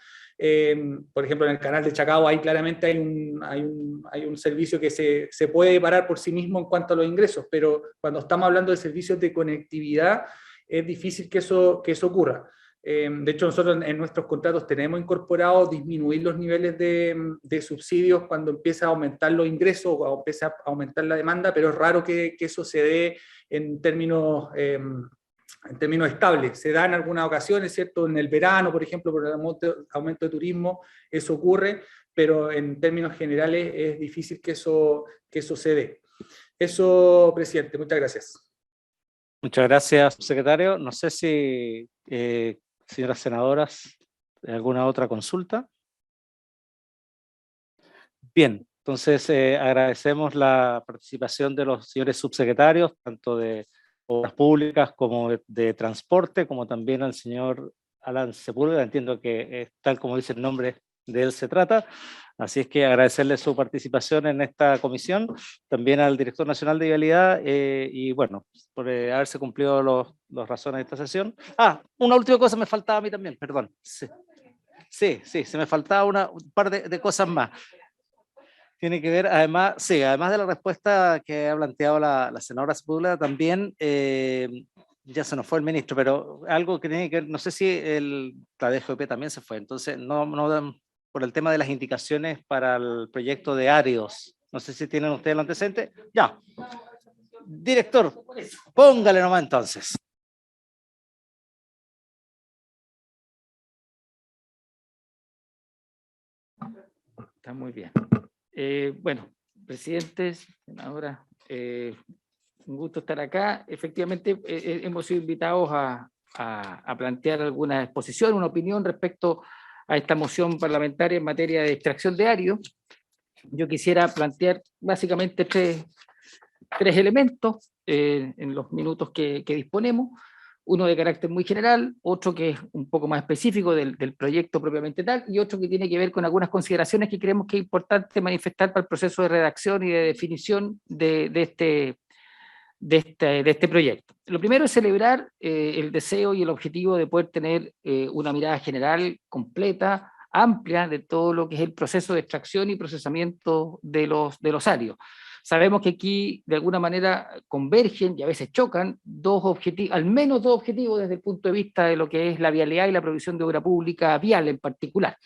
Por ejemplo, en el canal de Chacao ahí claramente hay un servicio que se puede parar por sí mismo en cuanto a los ingresos, pero cuando estamos hablando de servicios de conectividad es difícil que eso ocurra. De hecho, nosotros en nuestros contratos tenemos incorporado disminuir los niveles de subsidios cuando empieza a aumentar los ingresos o empieza a aumentar la demanda, pero es raro que eso se dé en términos estables. Se da en algunas ocasiones, ¿cierto? En el verano, por ejemplo, por el aumento de turismo, eso ocurre, pero en términos generales es difícil que eso se dé. Eso, presidente, muchas gracias. Muchas gracias, secretario. No sé si, señoras senadoras, ¿alguna otra consulta? Bien, entonces agradecemos la participación de los señores subsecretarios, tanto de Obras Públicas como de Transporte, como también al señor Alan Sepúlveda. Entiendo que tal como dice el nombre de él se trata, así es que agradecerle su participación en esta comisión, también al Director Nacional de Vialidad y bueno, por haberse cumplido las razones de esta sesión. Una última cosa me faltaba a mí también, perdón. Sí, se me faltaba un par de cosas más. Tiene que ver, además de la respuesta que ha planteado la senadora Sepúlveda, también, ya se nos fue el ministro, pero algo que tiene que ver, no sé si la DGOP también se fue, entonces no por el tema de las indicaciones para el proyecto de áridos. No sé si tienen ustedes el antecedente. Ya. Director, póngale nomás entonces. Está muy bien. Bueno, presidentes, senadora, un gusto estar acá. Efectivamente, hemos sido invitados a plantear alguna exposición, una opinión respecto a esta moción parlamentaria en materia de extracción de árido. Yo quisiera plantear básicamente tres elementos en los minutos que disponemos. Uno de carácter muy general, otro que es un poco más específico del proyecto propiamente tal, y otro que tiene que ver con algunas consideraciones que creemos que es importante manifestar para el proceso de redacción y de definición de este proyecto. Lo primero es celebrar el deseo y el objetivo de poder tener una mirada general, completa, amplia de todo lo que es el proceso de extracción y procesamiento de los áridos. Sabemos que aquí de alguna manera convergen y a veces chocan al menos dos objetivos desde el punto de vista de lo que es la vialidad y la provisión de obra pública vial en particular.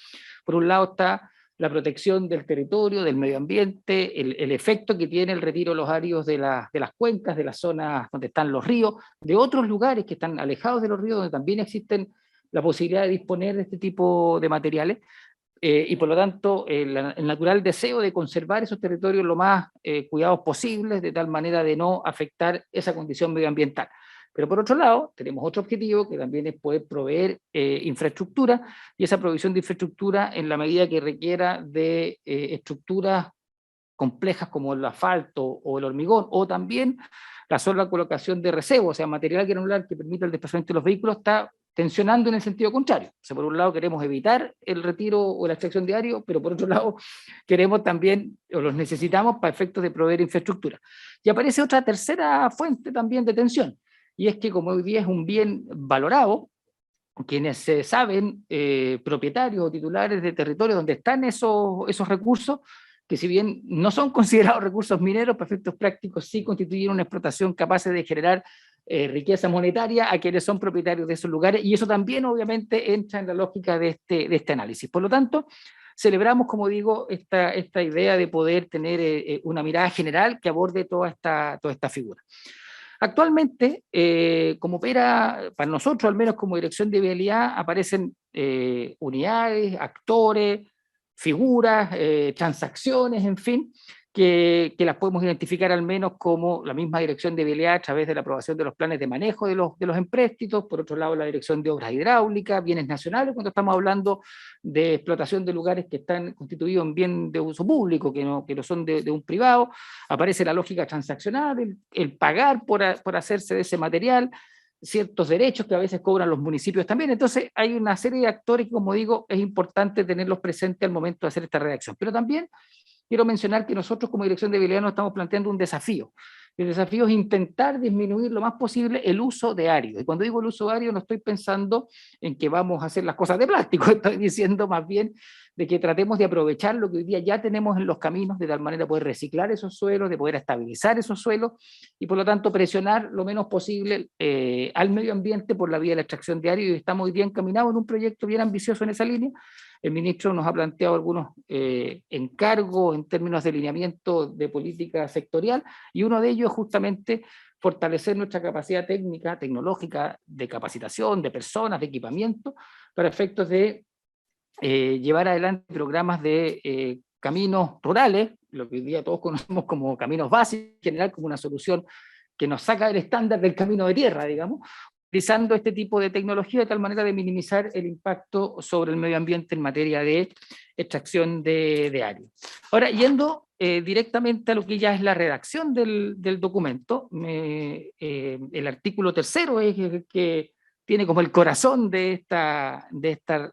Por un lado está la protección del territorio, del medio ambiente, el efecto que tiene el retiro de los áridos de las cuencas, de las zonas donde están los ríos, de otros lugares que están alejados de los ríos, donde también existen la posibilidad de disponer de este tipo de materiales, y por lo tanto el natural deseo de conservar esos territorios lo más cuidados posibles, de tal manera de no afectar esa condición medioambiental. Pero por otro lado, tenemos otro objetivo que también es poder proveer infraestructura, y esa provisión de infraestructura en la medida que requiera de estructuras complejas como el asfalto o el hormigón, o también la sola colocación de recebo, o sea, material granular que permita el desplazamiento de los vehículos, está tensionando en el sentido contrario. O sea, por un lado queremos evitar el retiro o la extracción de árido, pero por otro lado queremos también, o los necesitamos para efectos de proveer infraestructura. Y aparece otra tercera fuente también de tensión, y es que como hoy día es un bien valorado, quienes se saben propietarios o titulares de territorios donde están esos recursos, que si bien no son considerados recursos mineros, para efectos prácticos sí constituyen una explotación capaz de generar riqueza monetaria a quienes son propietarios de esos lugares, y eso también obviamente entra en la lógica de este análisis. Por lo tanto, celebramos, como digo, esta idea de poder tener una mirada general que aborde toda esta figura. Actualmente, como opera para nosotros, al menos como Dirección de Vialidad, aparecen unidades, actores, figuras, transacciones, en fin, que las podemos identificar al menos como la misma Dirección de Vialidad a través de la aprobación de los planes de manejo de los empréstitos, por otro lado la Dirección de Obras Hidráulicas, bienes nacionales, cuando estamos hablando de explotación de lugares que están constituidos en bien de uso público, que no son de un privado, aparece la lógica transaccional, el pagar por hacerse de ese material, ciertos derechos que a veces cobran los municipios también. Entonces hay una serie de actores que, como digo, es importante tenerlos presentes al momento de hacer esta redacción. Pero también quiero mencionar que nosotros como Dirección de Vialidad nos estamos planteando un desafío. El desafío es intentar disminuir lo más posible el uso de árido. Y cuando digo el uso de árido no estoy pensando en que vamos a hacer las cosas de plástico, estoy diciendo más bien de que tratemos de aprovechar lo que hoy día ya tenemos en los caminos, de tal manera de poder reciclar esos suelos, de poder estabilizar esos suelos, y por lo tanto presionar lo menos posible al medio ambiente por la vía de la extracción de árido, y estamos hoy día encaminados en un proyecto bien ambicioso en esa línea. El ministro nos ha planteado algunos encargos en términos de lineamiento de política sectorial, y uno de ellos es justamente fortalecer nuestra capacidad técnica, tecnológica, de capacitación, de personas, de equipamiento, para efectos de llevar adelante programas de caminos rurales, lo que hoy día todos conocemos como caminos básicos, en general como una solución que nos saca del estándar del camino de tierra, digamos, utilizando este tipo de tecnología de tal manera de minimizar el impacto sobre el medio ambiente en materia de extracción de árido. Ahora, yendo directamente a lo que ya es la redacción del documento, el artículo 3º es el que tiene como el corazón de esta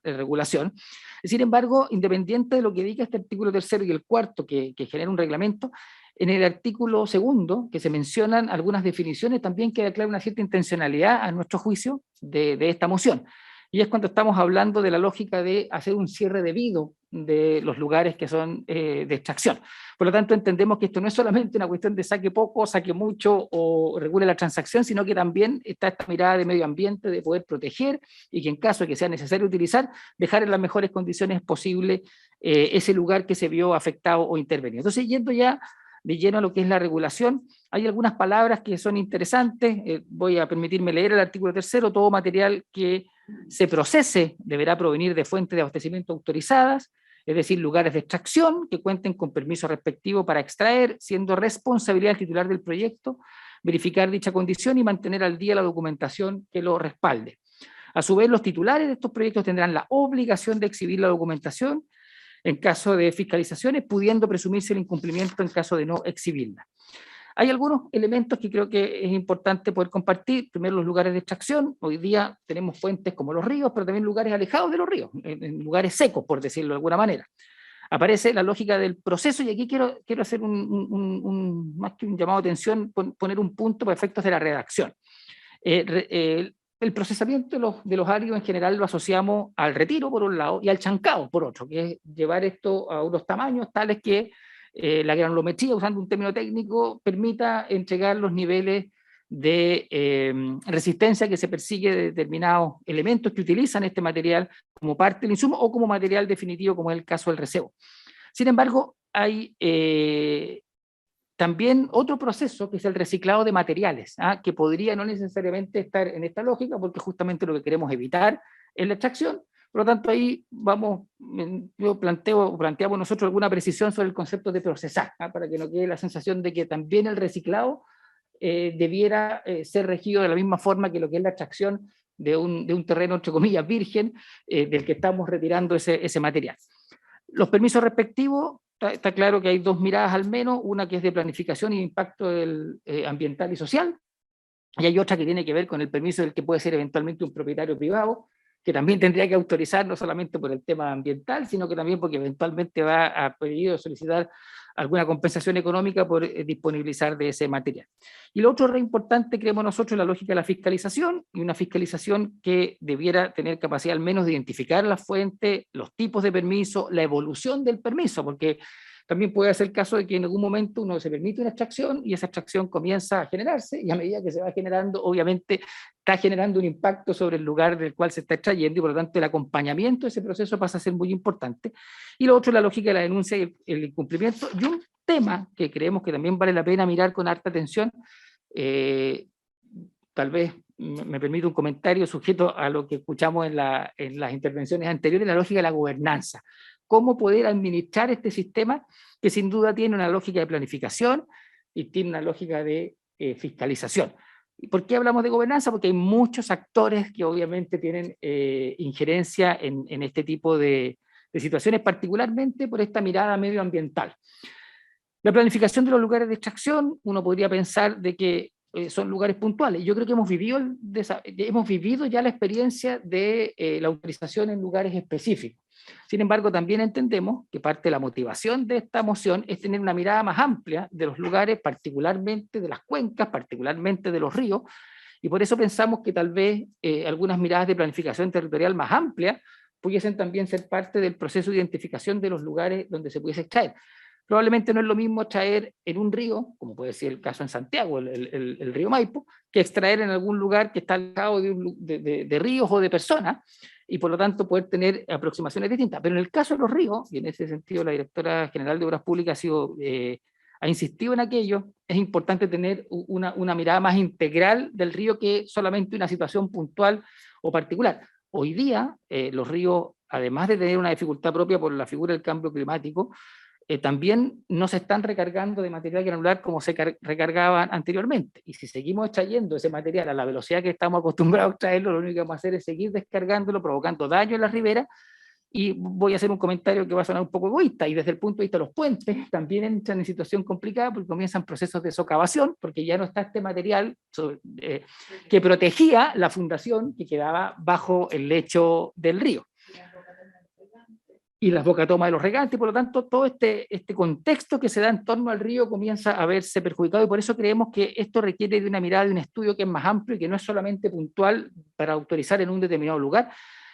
regulación. Sin embargo, independiente de lo que diga este artículo 3º y el 4º que genera un reglamento, en el artículo 2º, que se mencionan algunas definiciones, también queda clara una cierta intencionalidad, a nuestro juicio, de esta moción. Y es cuando estamos hablando de la lógica de hacer un cierre debido de los lugares que son de extracción. Por lo tanto, entendemos que esto no es solamente una cuestión de saque poco, saque mucho o regule la transacción, sino que también está esta mirada de medio ambiente, de poder proteger, y que en caso de que sea necesario utilizar, dejar en las mejores condiciones posibles ese lugar que se vio afectado o intervenido. Entonces, yendo ya de lleno a lo que es la regulación, hay algunas palabras que son interesantes. Voy a permitirme leer el artículo 3º. Todo material que se procese deberá provenir de fuentes de abastecimiento autorizadas, es decir, lugares de extracción que cuenten con permiso respectivo para extraer, siendo responsabilidad del titular del proyecto verificar dicha condición y mantener al día la documentación que lo respalde. A su vez, los titulares de estos proyectos tendrán la obligación de exhibir la documentación en caso de fiscalizaciones, pudiendo presumirse el incumplimiento en caso de no exhibirla. Hay algunos elementos que creo que es importante poder compartir. Primero, los lugares de extracción. Hoy día tenemos fuentes como los ríos, pero también lugares alejados de los ríos, en lugares secos, por decirlo de alguna manera. Aparece la lógica del proceso, y aquí quiero hacer más que un llamado de atención, poner un punto para efectos de la redacción. El procesamiento de los áridos en general lo asociamos al retiro, por un lado, y al chancado, por otro, que es llevar esto a unos tamaños tales que la granulometría, usando un término técnico, permita entregar los niveles de resistencia que se persigue de determinados elementos que utilizan este material como parte del insumo o como material definitivo, como es el caso del recebo. Sin embargo, hay también otro proceso que es el reciclado de materiales, que podría no necesariamente estar en esta lógica, porque justamente lo que queremos evitar es la extracción. Por lo tanto, ahí planteamos nosotros alguna precisión sobre el concepto de procesar, para que no quede la sensación de que también el reciclado debiera ser regido de la misma forma que lo que es la extracción de un terreno, entre comillas, virgen, del que estamos retirando ese material. Los permisos respectivos, está claro que hay dos miradas al menos, una que es de planificación y impacto ambiental y social, y hay otra que tiene que ver con el permiso del que puede ser eventualmente un propietario privado, que también tendría que autorizar no solamente por el tema ambiental, sino que también porque eventualmente va a pedir o solicitar alguna compensación económica por disponibilizar de ese material. Y lo otro re importante, creemos nosotros, es la lógica de la fiscalización, y una fiscalización que debiera tener capacidad al menos de identificar la fuente, los tipos de permiso, la evolución del permiso, porque también puede ser el caso de que en algún momento uno se permite una extracción y esa extracción comienza a generarse, y a medida que se va generando, obviamente está generando un impacto sobre el lugar del cual se está extrayendo, y por lo tanto el acompañamiento de ese proceso pasa a ser muy importante. Y lo otro es la lógica de la denuncia y el incumplimiento, y un tema que creemos que también vale la pena mirar con harta atención, tal vez me permite un comentario sujeto a lo que escuchamos en las intervenciones anteriores, la lógica de la gobernanza. Cómo poder administrar este sistema que sin duda tiene una lógica de planificación y tiene una lógica de fiscalización. ¿Y por qué hablamos de gobernanza? Porque hay muchos actores que obviamente tienen injerencia en este tipo de situaciones, particularmente por esta mirada medioambiental. La planificación de los lugares de extracción, uno podría pensar de que son lugares puntuales. Yo creo que hemos vivido ya la experiencia de la utilización en lugares específicos. Sin embargo, también entendemos que parte de la motivación de esta moción es tener una mirada más amplia de los lugares, particularmente de las cuencas, particularmente de los ríos, y por eso pensamos que tal vez algunas miradas de planificación territorial más amplias pudiesen también ser parte del proceso de identificación de los lugares donde se pudiese extraer. Probablemente no es lo mismo extraer en un río, como puede ser el caso en Santiago, el río Maipo, que extraer en algún lugar que está alejado de ríos o de personas, y por lo tanto poder tener aproximaciones distintas. Pero en el caso de los ríos, y en ese sentido la Directora General de Obras Públicas ha insistido en aquello, es importante tener una mirada más integral del río que solamente una situación puntual o particular. Hoy día los ríos, además de tener una dificultad propia por la figura del cambio climático, también no se están recargando de material granular como se recargaban anteriormente. Y si seguimos extrayendo ese material a la velocidad que estamos acostumbrados a extraerlo, lo único que vamos a hacer es seguir descargándolo, provocando daño en las riberas. Y voy a hacer un comentario que va a sonar un poco egoísta, y desde el punto de vista de los puentes, también entran en situación complicada porque comienzan procesos de socavación, porque ya no está este material que protegía la fundación que quedaba bajo el lecho del río. Y las bocatomas de los regantes, por lo tanto, todo este contexto que se da en torno al río comienza a verse perjudicado, y por eso creemos que esto requiere de una mirada, de un estudio que es más amplio y que no es solamente puntual para autorizar en un determinado lugar,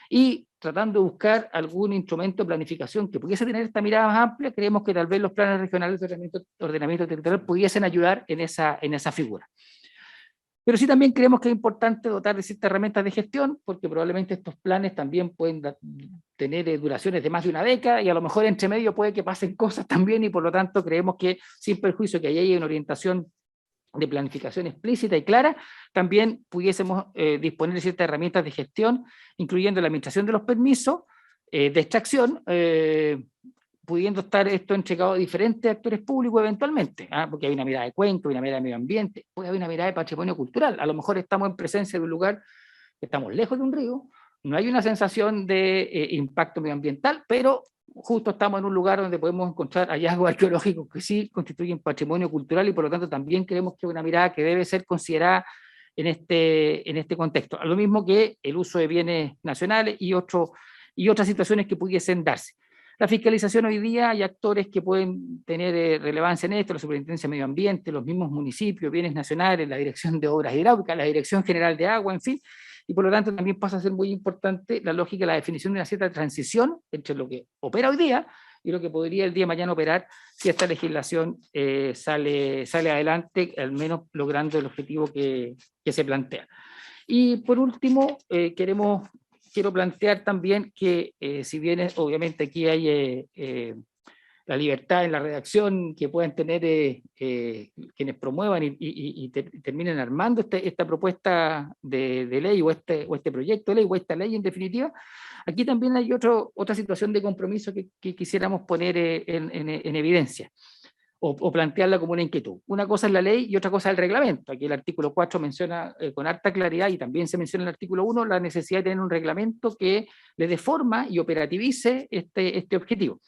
y tratando de buscar algún instrumento de planificación que pudiese tener esta mirada más amplia, creemos que tal vez los planes regionales de ordenamiento territorial pudiesen ayudar en esa figura. Pero sí también creemos que es importante dotar de ciertas herramientas de gestión, porque probablemente estos planes también pueden tener duraciones de más de una década, y a lo mejor entre medio puede que pasen cosas también, y por lo tanto creemos que, sin perjuicio que haya una orientación de planificación explícita y clara, también pudiésemos disponer de ciertas herramientas de gestión, incluyendo la administración de los permisos de extracción, pudiendo estar esto entregado a diferentes actores públicos eventualmente, porque hay una mirada de cuenco, hay una mirada de medio ambiente, puede haber una mirada de patrimonio cultural. A lo mejor estamos en presencia de un lugar que estamos lejos de un río, no hay una sensación de impacto medioambiental, pero justo estamos en un lugar donde podemos encontrar hallazgos arqueológicos que sí constituyen patrimonio cultural y por lo tanto también creemos que es una mirada que debe ser considerada en este contexto. A lo mismo que el uso de bienes nacionales y otras situaciones que pudiesen darse. La fiscalización hoy día hay actores que pueden tener relevancia en esto, la Superintendencia de Medio Ambiente, los mismos municipios, bienes nacionales, la Dirección de Obras Hidráulicas, la Dirección General de Agua, en fin, y por lo tanto también pasa a ser muy importante la lógica, la definición de una cierta transición entre lo que opera hoy día y lo que podría el día de mañana operar si esta legislación sale adelante, al menos logrando el objetivo que se plantea. Y por último, quiero plantear también que si bien obviamente aquí hay la libertad en la redacción que puedan tener quienes promuevan y terminen armando esta propuesta de ley o este proyecto de ley o esta ley en definitiva, aquí también hay otra situación de compromiso que quisiéramos poner en evidencia o plantearla como una inquietud. Una cosa es la ley y otra cosa es el reglamento. Aquí el artículo 4 menciona con harta claridad y también se menciona en el artículo 1 la necesidad de tener un reglamento que le dé forma y operativice este objetivo.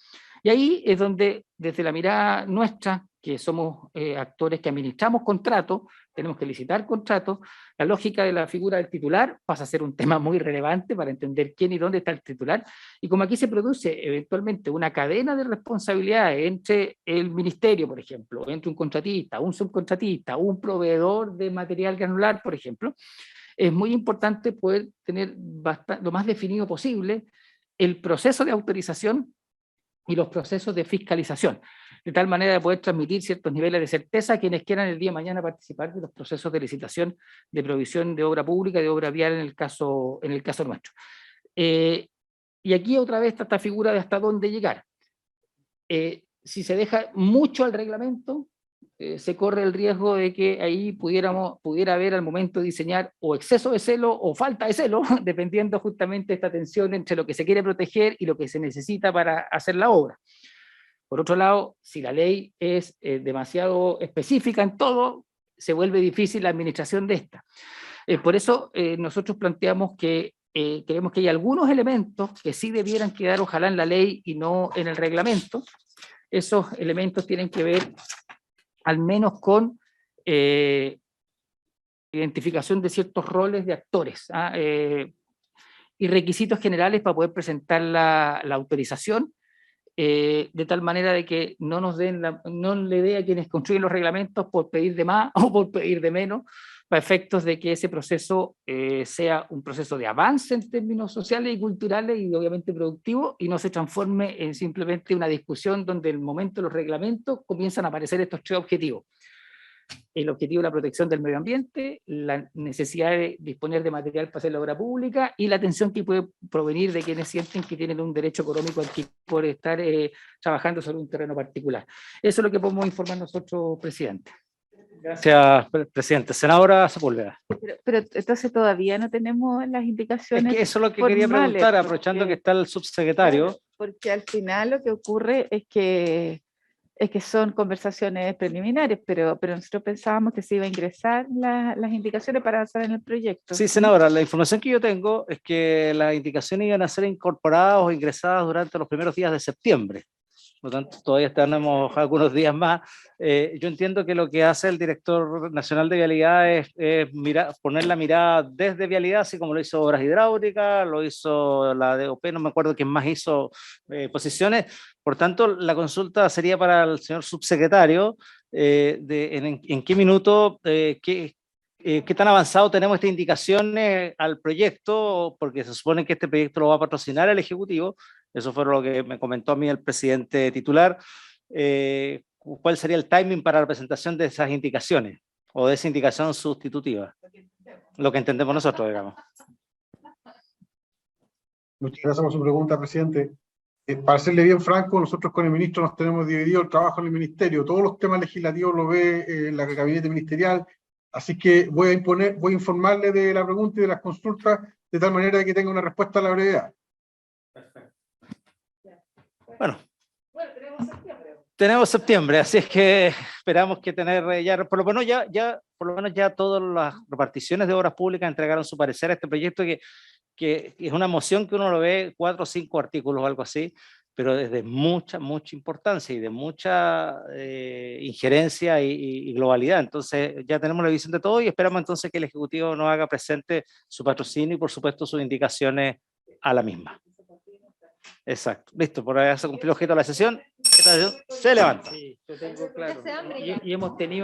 Y ahí es donde, desde la mirada nuestra, que somos actores que administramos contratos, tenemos que licitar contratos, la lógica de la figura del titular pasa a ser un tema muy relevante para entender quién y dónde está el titular, y como aquí se produce eventualmente una cadena de responsabilidades entre el ministerio, por ejemplo, entre un contratista, un subcontratista, un proveedor de material granular, por ejemplo, es muy importante poder tener lo más definido posible el proceso de autorización y los procesos de fiscalización, de tal manera de poder transmitir ciertos niveles de certeza a quienes quieran el día de mañana participar de los procesos de licitación de provisión de obra pública y de obra vial en el caso nuestro. Y aquí otra vez está esta figura de hasta dónde llegar. Si se deja mucho al reglamento, se corre el riesgo de que ahí pudiera haber al momento de diseñar o exceso de celo o falta de celo, dependiendo justamente de esta tensión entre lo que se quiere proteger y lo que se necesita para hacer la obra. Por otro lado, si la ley es demasiado específica en todo, se vuelve difícil la administración de esta. Por eso nosotros planteamos que creemos que hay algunos elementos que sí debieran quedar ojalá en la ley y no en el reglamento. Esos elementos tienen que ver al menos con identificación de ciertos roles de actores y requisitos generales para poder presentar la autorización, de tal manera de que no le dé a quienes construyen los reglamentos por pedir de más o por pedir de menos, para efectos de que ese proceso sea un proceso de avance en términos sociales y culturales y obviamente productivos, y no se transforme en simplemente una discusión donde en el momento de los reglamentos comienzan a aparecer estos tres objetivos. El objetivo de la protección del medio ambiente, la necesidad de disponer de material para hacer la obra pública y la atención que puede provenir de quienes sienten que tienen un derecho económico por estar trabajando sobre un terreno particular. Eso es lo que podemos informar nosotros, presidente. Gracias, presidente. Senadora Sepúlveda. Pero entonces todavía no tenemos las indicaciones. Es que eso es lo que quería preguntar, aprovechando que está el subsecretario. Porque al final lo que ocurre es que son conversaciones preliminares, pero nosotros pensábamos que se iba a ingresar las indicaciones para avanzar en el proyecto. Sí, senadora, la información que yo tengo es que las indicaciones iban a ser incorporadas o ingresadas durante los primeros días de septiembre. Por lo tanto, todavía tenemos algunos días más. Yo entiendo que lo que hace el director nacional de vialidad es poner la mirada desde vialidad, así como lo hizo Obras Hidráulicas, lo hizo la DOP, no me acuerdo quién más hizo posiciones. Por tanto, la consulta sería para el señor subsecretario, en qué minuto, qué tan avanzado tenemos estas indicaciones al proyecto, porque se supone que este proyecto lo va a patrocinar el Ejecutivo. Eso fue lo que me comentó a mí el presidente titular. ¿Cuál sería el timing para la presentación de esas indicaciones o de esa indicación sustitutiva? Lo que entendemos nosotros, digamos. Muchas gracias por su pregunta, presidente. Para serle bien franco, nosotros con el ministro nos tenemos dividido el trabajo en el ministerio. Todos los temas legislativos lo ve la gabinete ministerial. Así que voy a informarle de la pregunta y de las consultas de tal manera que tenga una respuesta a la brevedad. Bueno, Tenemos septiembre, así es que esperamos que tener ya, por lo menos ya todas las reparticiones de obras públicas entregaron su parecer a este proyecto que es una moción que uno lo ve 4 o 5 artículos o algo así, pero es de mucha importancia y de mucha injerencia y globalidad. Entonces ya tenemos la visión de todo y esperamos entonces que el Ejecutivo nos haga presente su patrocinio y por supuesto sus indicaciones a la misma. Exacto, listo, por haberse cumplido el objeto de la sesión, esta sesión se levanta. Sí, yo tengo claro. Y hemos tenido